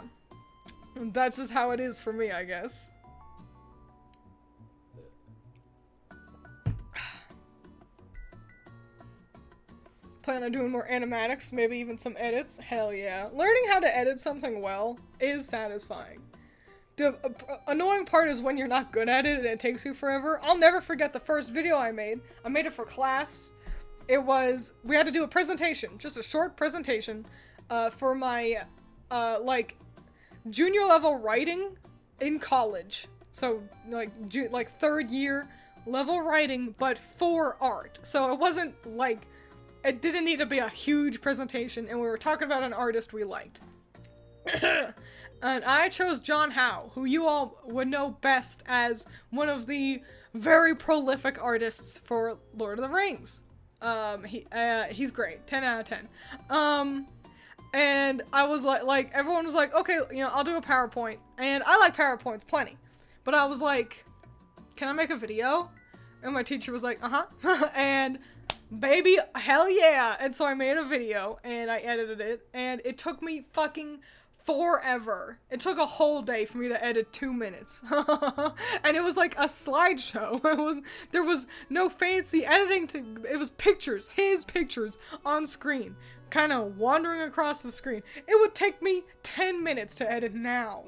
That's just how it is for me, I guess. Plan on doing more animatics, maybe even some edits. Hell yeah. Learning how to edit something well is satisfying. The annoying part is when you're not good at it and it takes you forever. I'll never forget the first video I made. I made it for class. We had to do a presentation, just a short presentation, for my, junior level writing in college. So, like third year level writing, but for art. So it wasn't like, it didn't need to be a huge presentation, and we were talking about an artist we liked. And I chose John Howe, who you all would know best as one of the very prolific artists for Lord of the Rings. He's great. 10 out of 10. And I was like, everyone was like, okay, I'll do a PowerPoint. And I like PowerPoints plenty. But I was like, can I make a video? And my teacher was like, uh-huh. And baby, hell yeah. And so I made a video and I edited it, and it took me fucking forever. It took a whole day for me to edit 2 minutes. And it was like a slideshow. There was no fancy editing it was pictures, his pictures on screen, kind of wandering across the screen. It would take me 10 minutes to edit now.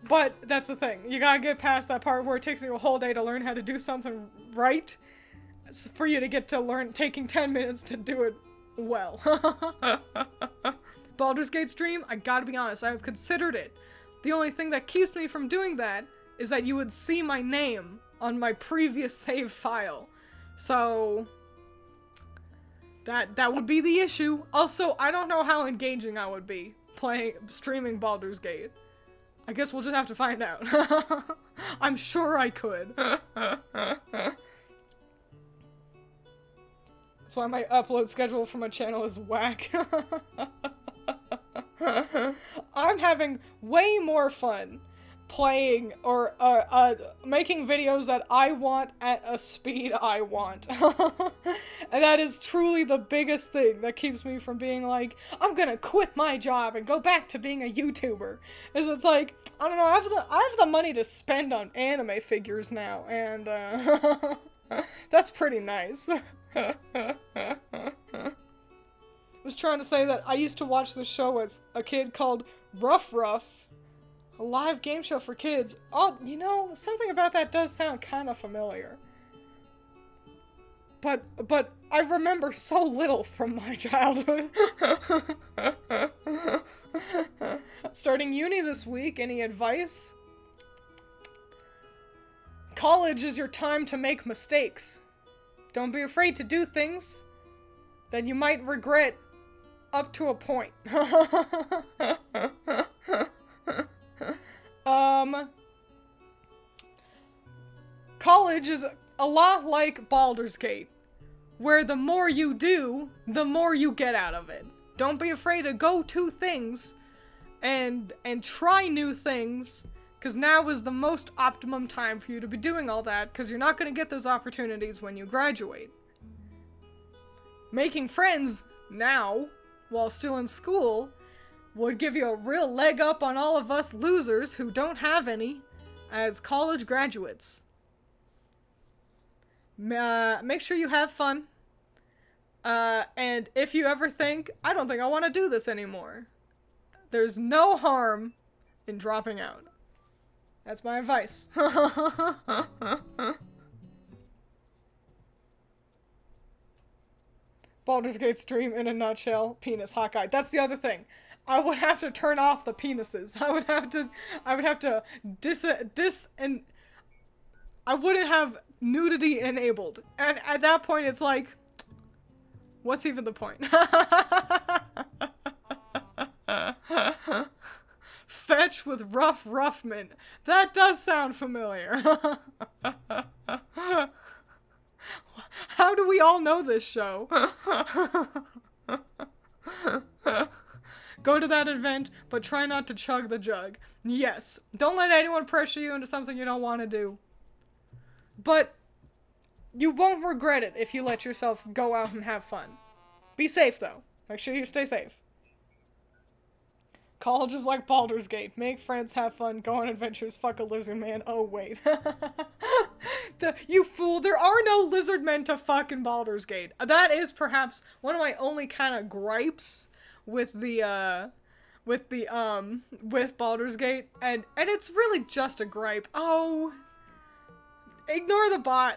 But that's the thing. You gotta get past that part where it takes you a whole day to learn how to do something right, for you to get to taking 10 minutes to do it well. Baldur's Gate stream, I gotta be honest, I have considered it. The only thing that keeps me from doing that is that you would see my name on my previous save file. So that would be the issue. Also, I don't know how engaging I would be streaming Baldur's Gate. I guess we'll just have to find out. I'm sure I could. That's why my upload schedule for my channel is whack. I'm having way more fun playing or making videos that I want at a speed I want. And that is truly the biggest thing that keeps me from being like, I'm gonna quit my job and go back to being a YouTuber. Is it's like, I don't know, I have the money to spend on anime figures now, and that's pretty nice. Was trying to say that I used to watch this show as a kid called Rough Rough, a live game show for kids. Oh, something about that does sound kind of familiar. But I remember so little from my childhood. Starting uni this week, any advice? College is your time to make mistakes. Don't be afraid to do things that you might regret up to a point. College is a lot like Baldur's Gate, where the more you do, the more you get out of it. Don't be afraid to go to things and try new things, because now is the most optimum time for you to be doing all that, because you're not going to get those opportunities when you graduate. Making friends now, while still in school, would give you a real leg up on all of us losers who don't have any as college graduates. Make sure you have fun. And if you ever think, I don't think I want to do this anymore, there's no harm in dropping out. That's my advice. Baldur's Gate stream in a nutshell, penis Hawkeye. That's the other thing. I would have to turn off the penises. I would have to and I wouldn't have nudity enabled. And at that point it's like, what's even the point? Fetch with rough Ruffman. That does sound familiar. How do we all know this show? Go to that event, but try not to chug the jug. Yes, don't let anyone pressure you into something you don't want to do. But you won't regret it if you let yourself go out and have fun. Be safe, though. Make sure you stay safe. College is like Baldur's Gate. Make friends, have fun, go on adventures, fuck a lizard man. Oh, wait. You fool, there are no lizard men to fuck in Baldur's Gate. That is perhaps one of my only kind of gripes with Baldur's Gate, and it's really just a gripe. Oh, ignore the bot.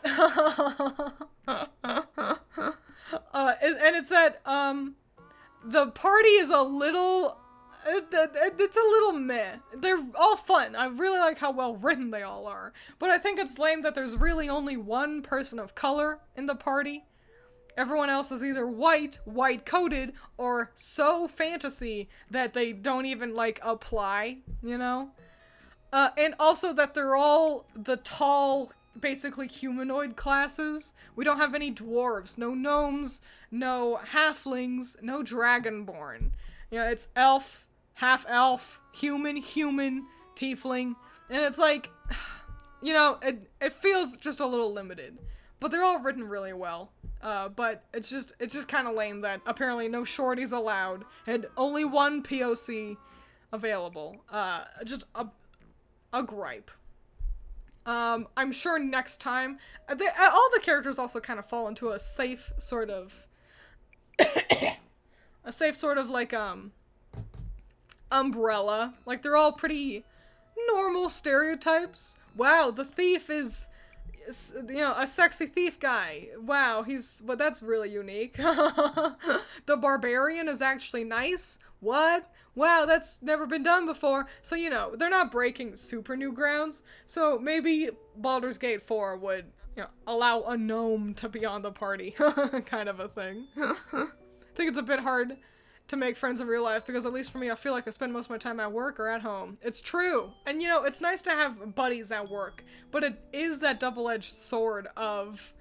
And it's that the party is a little, it's a little meh. They're all fun. I really like how well written they all are, but I think it's lame that there's really only one person of color in the party. Everyone else is either white-coded, or so fantasy that they don't even, like, apply, you know? And also that they're all the tall, basically humanoid classes. We don't have any dwarves, no gnomes, no halflings, no dragonborn. You know, it's elf, half-elf, human, tiefling, and it's like, you know, it feels just a little limited. But they're all written really well. But it's just kind of lame that apparently no shorties allowed and only one POC available. Just a gripe. I'm sure next time, all the characters also kind of fall into a safe sort of, like, umbrella. Like, they're all pretty normal stereotypes. Wow, the thief is, you know, a sexy thief guy. Wow, but that's really unique. The barbarian is actually nice. What? Wow, that's never been done before. So, you know, they're not breaking super new grounds. So maybe Baldur's Gate 4 would, you know, allow a gnome to be on the party. Kind of a thing. I think it's a bit hard to make friends in real life, because at least for me, I feel like I spend most of my time at work or at home. It's true. And, you know, it's nice to have buddies at work, but it is that double-edged sword of,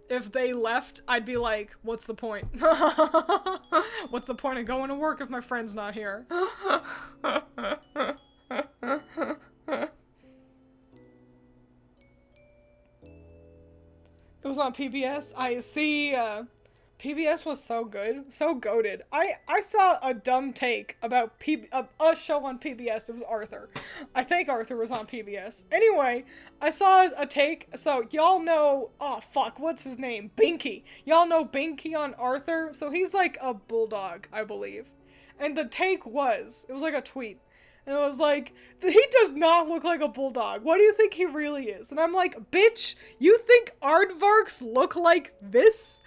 if they left, I'd be like, what's the point? What's the point of going to work if my friend's not here? It was on PBS. I see, PBS was so good, so goated. I saw a dumb take about a show on PBS. It was Arthur. I think Arthur was on PBS. Anyway, I saw a take. So y'all know, oh fuck, what's his name? Binky. Y'all know Binky on Arthur? So he's like a bulldog, I believe. And the take was, it was like a tweet. And it was like, he does not look like a bulldog. What do you think he really is? And I'm like, bitch, you think aardvarks look like this?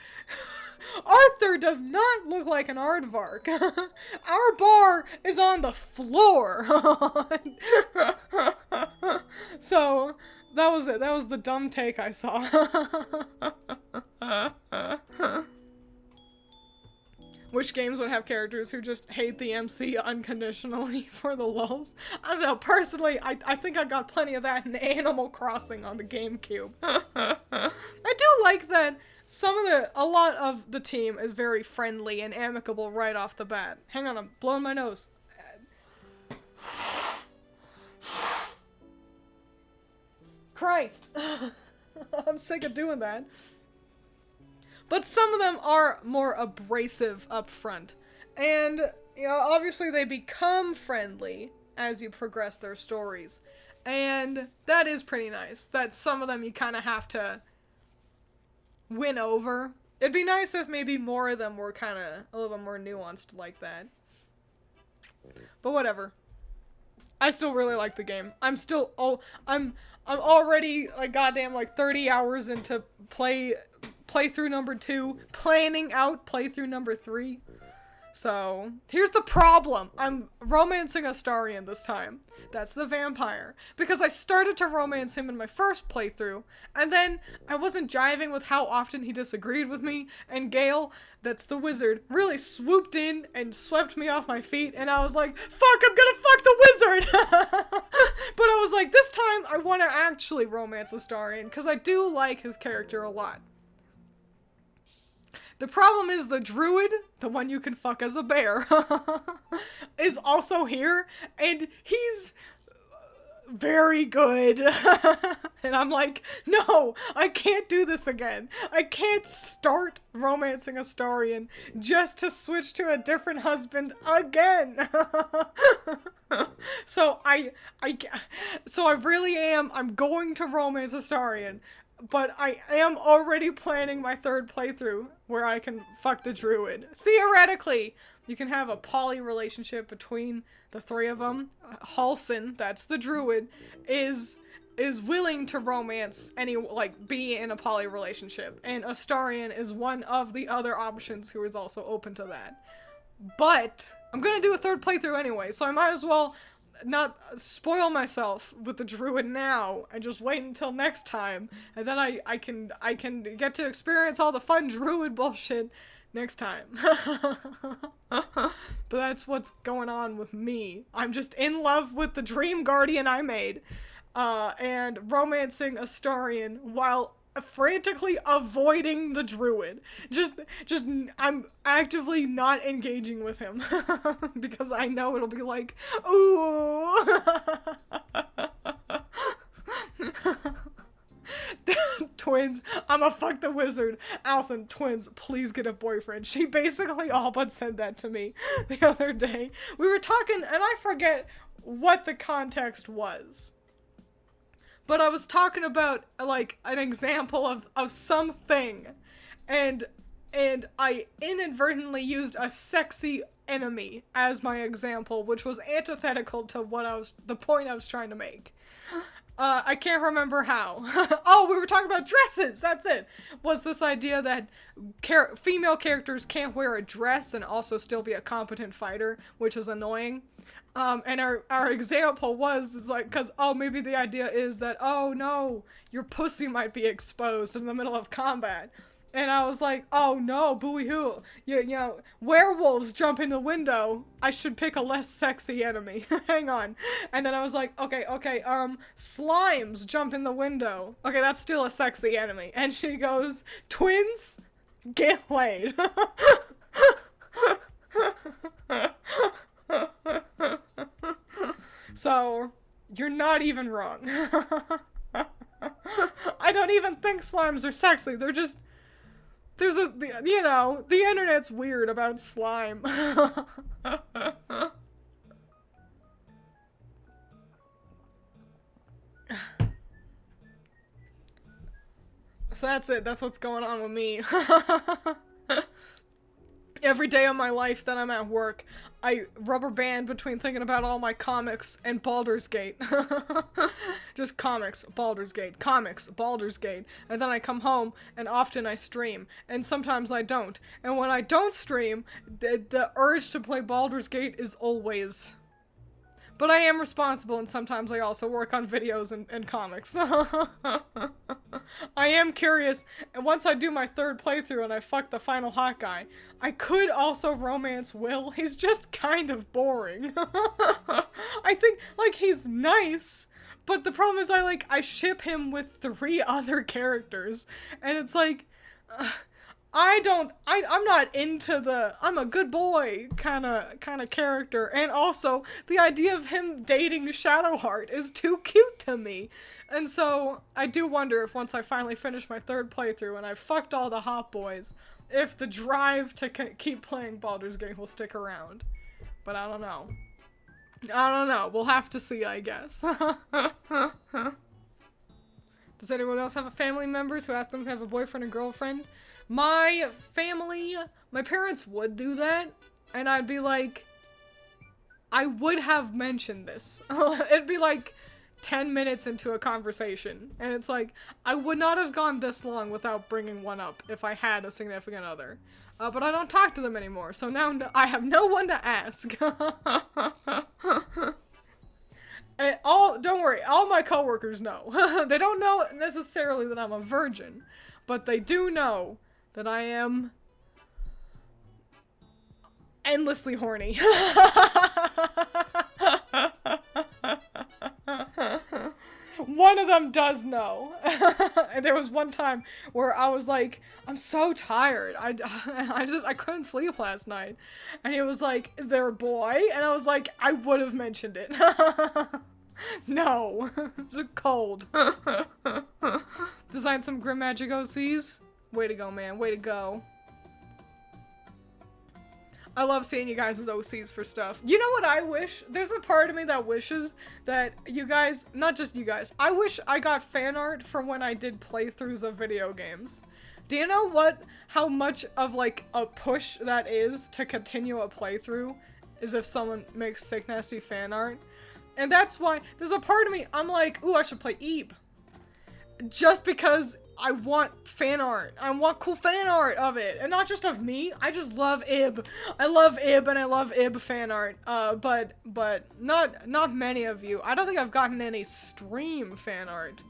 Arthur does not look like an aardvark. Our bar is on the floor. So, that was it. That was the dumb take I saw. Which games would have characters who just hate the MC unconditionally for the lulz? I don't know. Personally, I think I got plenty of that in Animal Crossing on the GameCube. I do like that a lot of the team is very friendly and amicable right off the bat. Hang on, I'm blowing my nose. Christ. I'm sick of doing that. But some of them are more abrasive up front. And, you know, obviously they become friendly as you progress their stories. And that is pretty nice. That some of them you kind of have to win over It'd be nice if maybe more of them were kind of a little bit more nuanced like that. But whatever. I still really like the game. I'm still I'm already like goddamn like 30 hours into playthrough number 2, planning out playthrough number 3. So, here's the problem. I'm romancing Astarion this time. That's the vampire. Because I started to romance him in my first playthrough, and then I wasn't jiving with how often he disagreed with me, and Gale, that's the wizard, really swooped in and swept me off my feet, and I was like, fuck, I'm gonna fuck the wizard! But I was like, this time I want to actually romance Astarion, because I do like his character a lot. The problem is the druid, the one you can fuck as a bear, is also here, and he's very good. And I'm like, no, I can't do this again. I can't start romancing Astarion just to switch to a different husband again. So I really am, I'm going to romance Astarion. But I am already planning my third playthrough where I can fuck the druid. Theoretically, you can have a poly relationship between the three of them. Halsin, that's the druid, is willing to romance be in a poly relationship. And Astarion is one of the other options who is also open to that. But I'm gonna do a third playthrough anyway, so I might as well not spoil myself with the druid now and just wait until next time, and then I can get to experience all the fun druid bullshit next time. But that's what's going on with me. I'm just in love with the dream guardian I made, and romancing Astarion while frantically avoiding the druid. Just I'm actively not engaging with him because I know it'll be like, ooh. Twiins, I'ma fuck the wizard. Allison, Twiins, please get a boyfriend. She basically all but said that to me the other day. We were talking, and I forget what the context was. But I was talking about, like, an example of something, and I inadvertently used a sexy enemy as my example, which was antithetical to the point I was trying to make. I can't remember how. Oh, we were talking about dresses! That's it! Was this idea that female characters can't wear a dress and also still be a competent fighter, which is annoying. And our example is like, cause, oh, maybe the idea is that, oh no, your pussy might be exposed in the middle of combat. And I was like, oh no, booey-hoo. You know, werewolves jump in the window. I should pick a less sexy enemy. Hang on. And then I was like, okay, slimes jump in the window. Okay, that's still a sexy enemy. And she goes, Twiins, get laid. So, you're not even wrong. I don't even think slimes are sexy. They're just, the internet's weird about slime. So that's it. That's what's going on with me. Every day of my life that I'm at work, I rubber band between thinking about all my comics and Baldur's Gate. Just comics, Baldur's Gate, comics, Baldur's Gate. And then I come home, and often I stream. And sometimes I don't. And when I don't stream, the urge to play Baldur's Gate is always. But I am responsible, and sometimes I also work on videos and comics. I am curious, and once I do my third playthrough and I fuck the final hot guy, I could also romance Will. He's just kind of boring. I think, like, he's nice, but the problem is I ship him with 3 other characters, and it's like, I'm not into the I'm a good boy kind of character, and also the idea of him dating Shadowheart is too cute to me. And so I do wonder if once I finally finish my third playthrough and I've fucked all the hot boys, if the drive to keep playing Baldur's Gate will stick around. But I don't know. We'll have to see, I guess. Does anyone else have family members who ask them to have a boyfriend or girlfriend? My family, my parents would do that, and I'd be like, I would have mentioned this. It'd be like 10 minutes into a conversation, and it's like, I would not have gone this long without bringing one up if I had a significant other. But I don't talk to them anymore, so now I have no one to ask. And don't worry, all my coworkers know. They don't know necessarily that I'm a virgin, but they do know that I am endlessly horny. One of them does know. And there was one time where I was like, I'm so tired. I couldn't sleep last night. And he was like, is there a boy? And I was like, I would have mentioned it. No. Just cold. Design some Grim Magic OCs? Way to go, man. Way to go. I love seeing you guys as OCs for stuff. You know what I wish? There's a part of me that wishes that you guys, not just you guys, I wish I got fan art from when I did playthroughs of video games. Do you know how much of like a push that is to continue a playthrough is if someone makes sick nasty fan art? And that's why there's a part of me, I'm like, ooh, I should play Ebe. Just because I want fan art. I want cool fan art of it. And not just of me. I just love Ib. I love Ib and I love Ib fan art. But not many of you. I don't think I've gotten any stream fan art.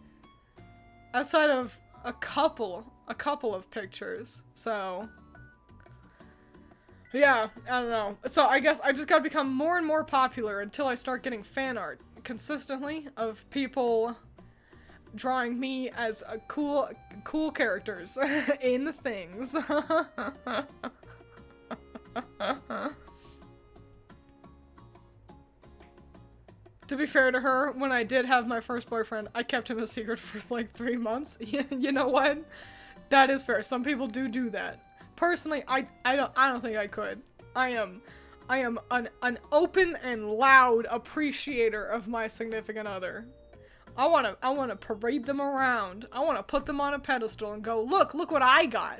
Outside of a couple of pictures. So yeah, I don't know. So I guess I just gotta become more and more popular until I start getting fan art consistently of people drawing me as cool characters in things. To be fair to her, when I did have my first boyfriend, I kept him a secret for like 3 months. You know what? That is fair. Some people do that. Personally, I don't think I could. I am an open and loud appreciator of my significant other. I wanna parade them around. I wanna put them on a pedestal and go, look what I got.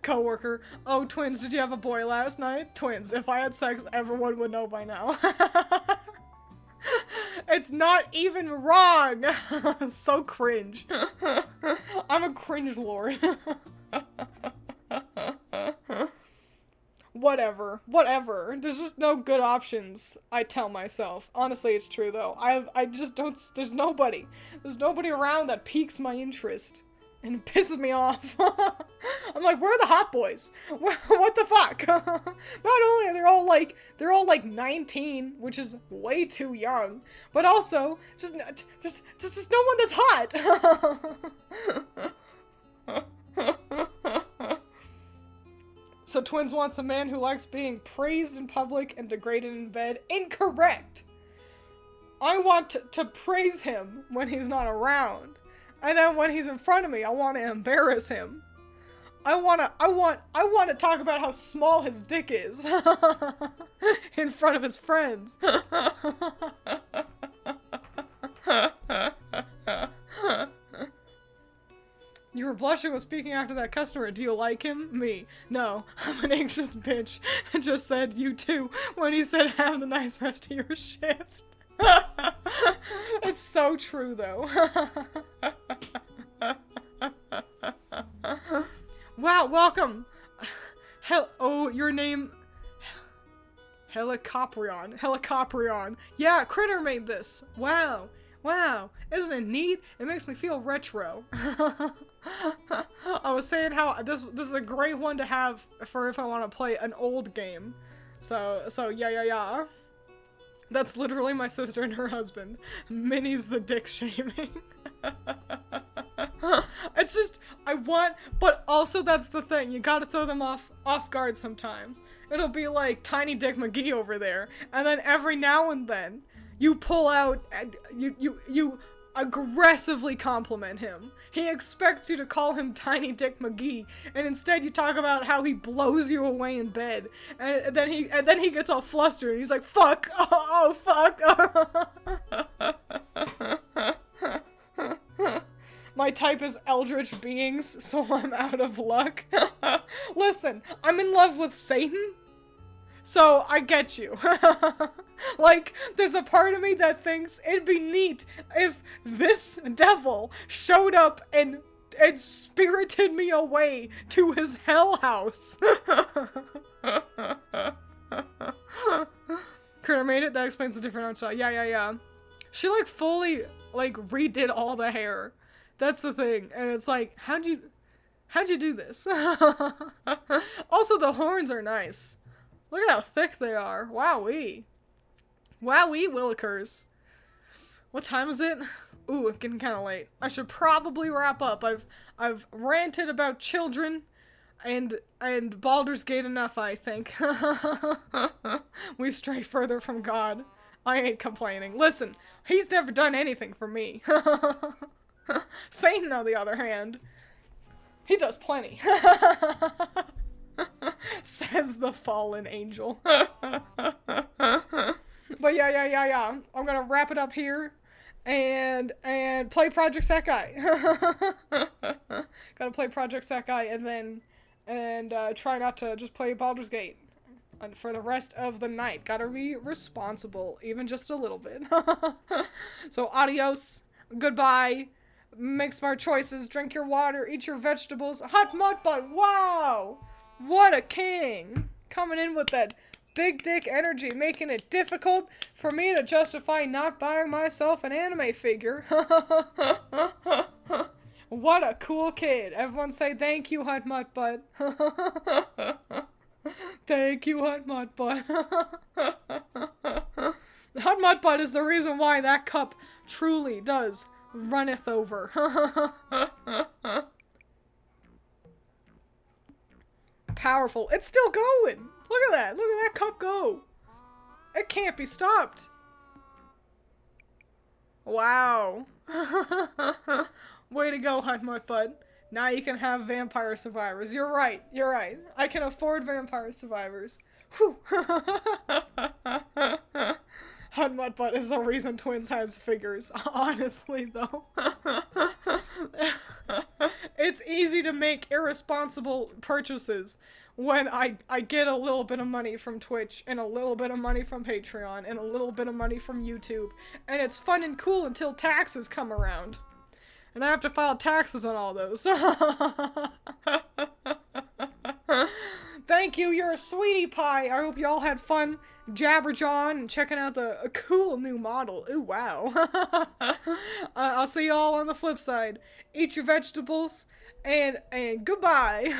Coworker, oh, Twiins, did you have a boy last night? Twiins, if I had sex, everyone would know by now. It's not even wrong. So cringe. I'm a cringe lord. Whatever. There's just no good options, I tell myself. Honestly, it's true though. I just don't, there's nobody around that piques my interest. And it pisses me off. I'm like, where are the hot boys? What the fuck? Not only are they're all like 19, which is way too young, but also just no one that's hot. So Twiins wants a man who likes being praised in public and degraded in bed. Incorrect. I want to praise him when he's not around. And then when he's in front of me, I want to embarrass him. I want to talk about how small his dick is in front of his friends. You were blushing when speaking after that customer. Do you like him? Me. No, I'm an anxious bitch. I just said you too when he said have the nice rest of your shift. It's so true though. Wow, welcome. Oh, your name Helicoprion. Yeah, Critter made this. Wow, isn't it neat? It makes me feel retro. I was saying how this is a great one to have for if I want to play an old game. So yeah. That's literally my sister and her husband. Minnie's the dick shaming. It's just, but also that's the thing. You gotta throw them off guard sometimes. It'll be like Tiny Dick McGee over there, and then every now and then, you pull out, you aggressively compliment him. He expects you to call him Tiny Dick McGee, and instead you talk about how he blows you away in bed, and then he gets all flustered. And he's like, "Fuck! Oh fuck!" my type is Eldritch Beings, so I'm out of luck. Listen, I'm in love with Satan, so I get you. Like, there's a part of me that thinks it'd be neat if this devil showed up and spirited me away to his hell house. Critter made it? That explains the different art style. Yeah. She, like, fully, like, redid all the hair. That's the thing. And it's like, how'd you do this? Also, the horns are nice. Look at how thick they are. Wowee. Wowee willikers. What time is it? Ooh, it's getting kind of late. I should probably wrap up. I've ranted about children and Baldur's Gate enough, I think. We stray further from God. I ain't complaining. Listen, he's never done anything for me. Satan, on the other hand, he does plenty. Says the fallen angel. But yeah. I'm gonna wrap it up here and play Project Sakai. Gotta play Project Sakai and try not to just play Baldur's Gate. And for the rest of the night, gotta be responsible, even just a little bit. So adios, goodbye, make smart choices, drink your water, eat your vegetables. Hot Mud Butt, wow! What a king! Coming in with that big dick energy, making it difficult for me to justify not buying myself an anime figure. What a cool kid. Everyone say thank you, Hot Mud Butt. Thank you, Hot Mud Butt. Hot Mud Butt is the reason why that cup truly does runneth over. Powerful. It's still going. Look at that. Look at that cup go. It can't be stopped. Wow. Way to go, Hot Mud Butt. Now you can have Vampire Survivors. You're right. I can afford Vampire Survivors. Whew. Hot Mud Butt is the reason Twiins has figures. Honestly, though. It's easy to make irresponsible purchases when I get a little bit of money from Twitch and a little bit of money from Patreon and a little bit of money from YouTube. And it's fun and cool until taxes come around. And I have to file taxes on all those. Thank you, you're a sweetie pie. I hope you all had fun Jabberjawing and checking out a cool new model. Ooh, wow. I'll see you all on the flip side. Eat your vegetables, and goodbye.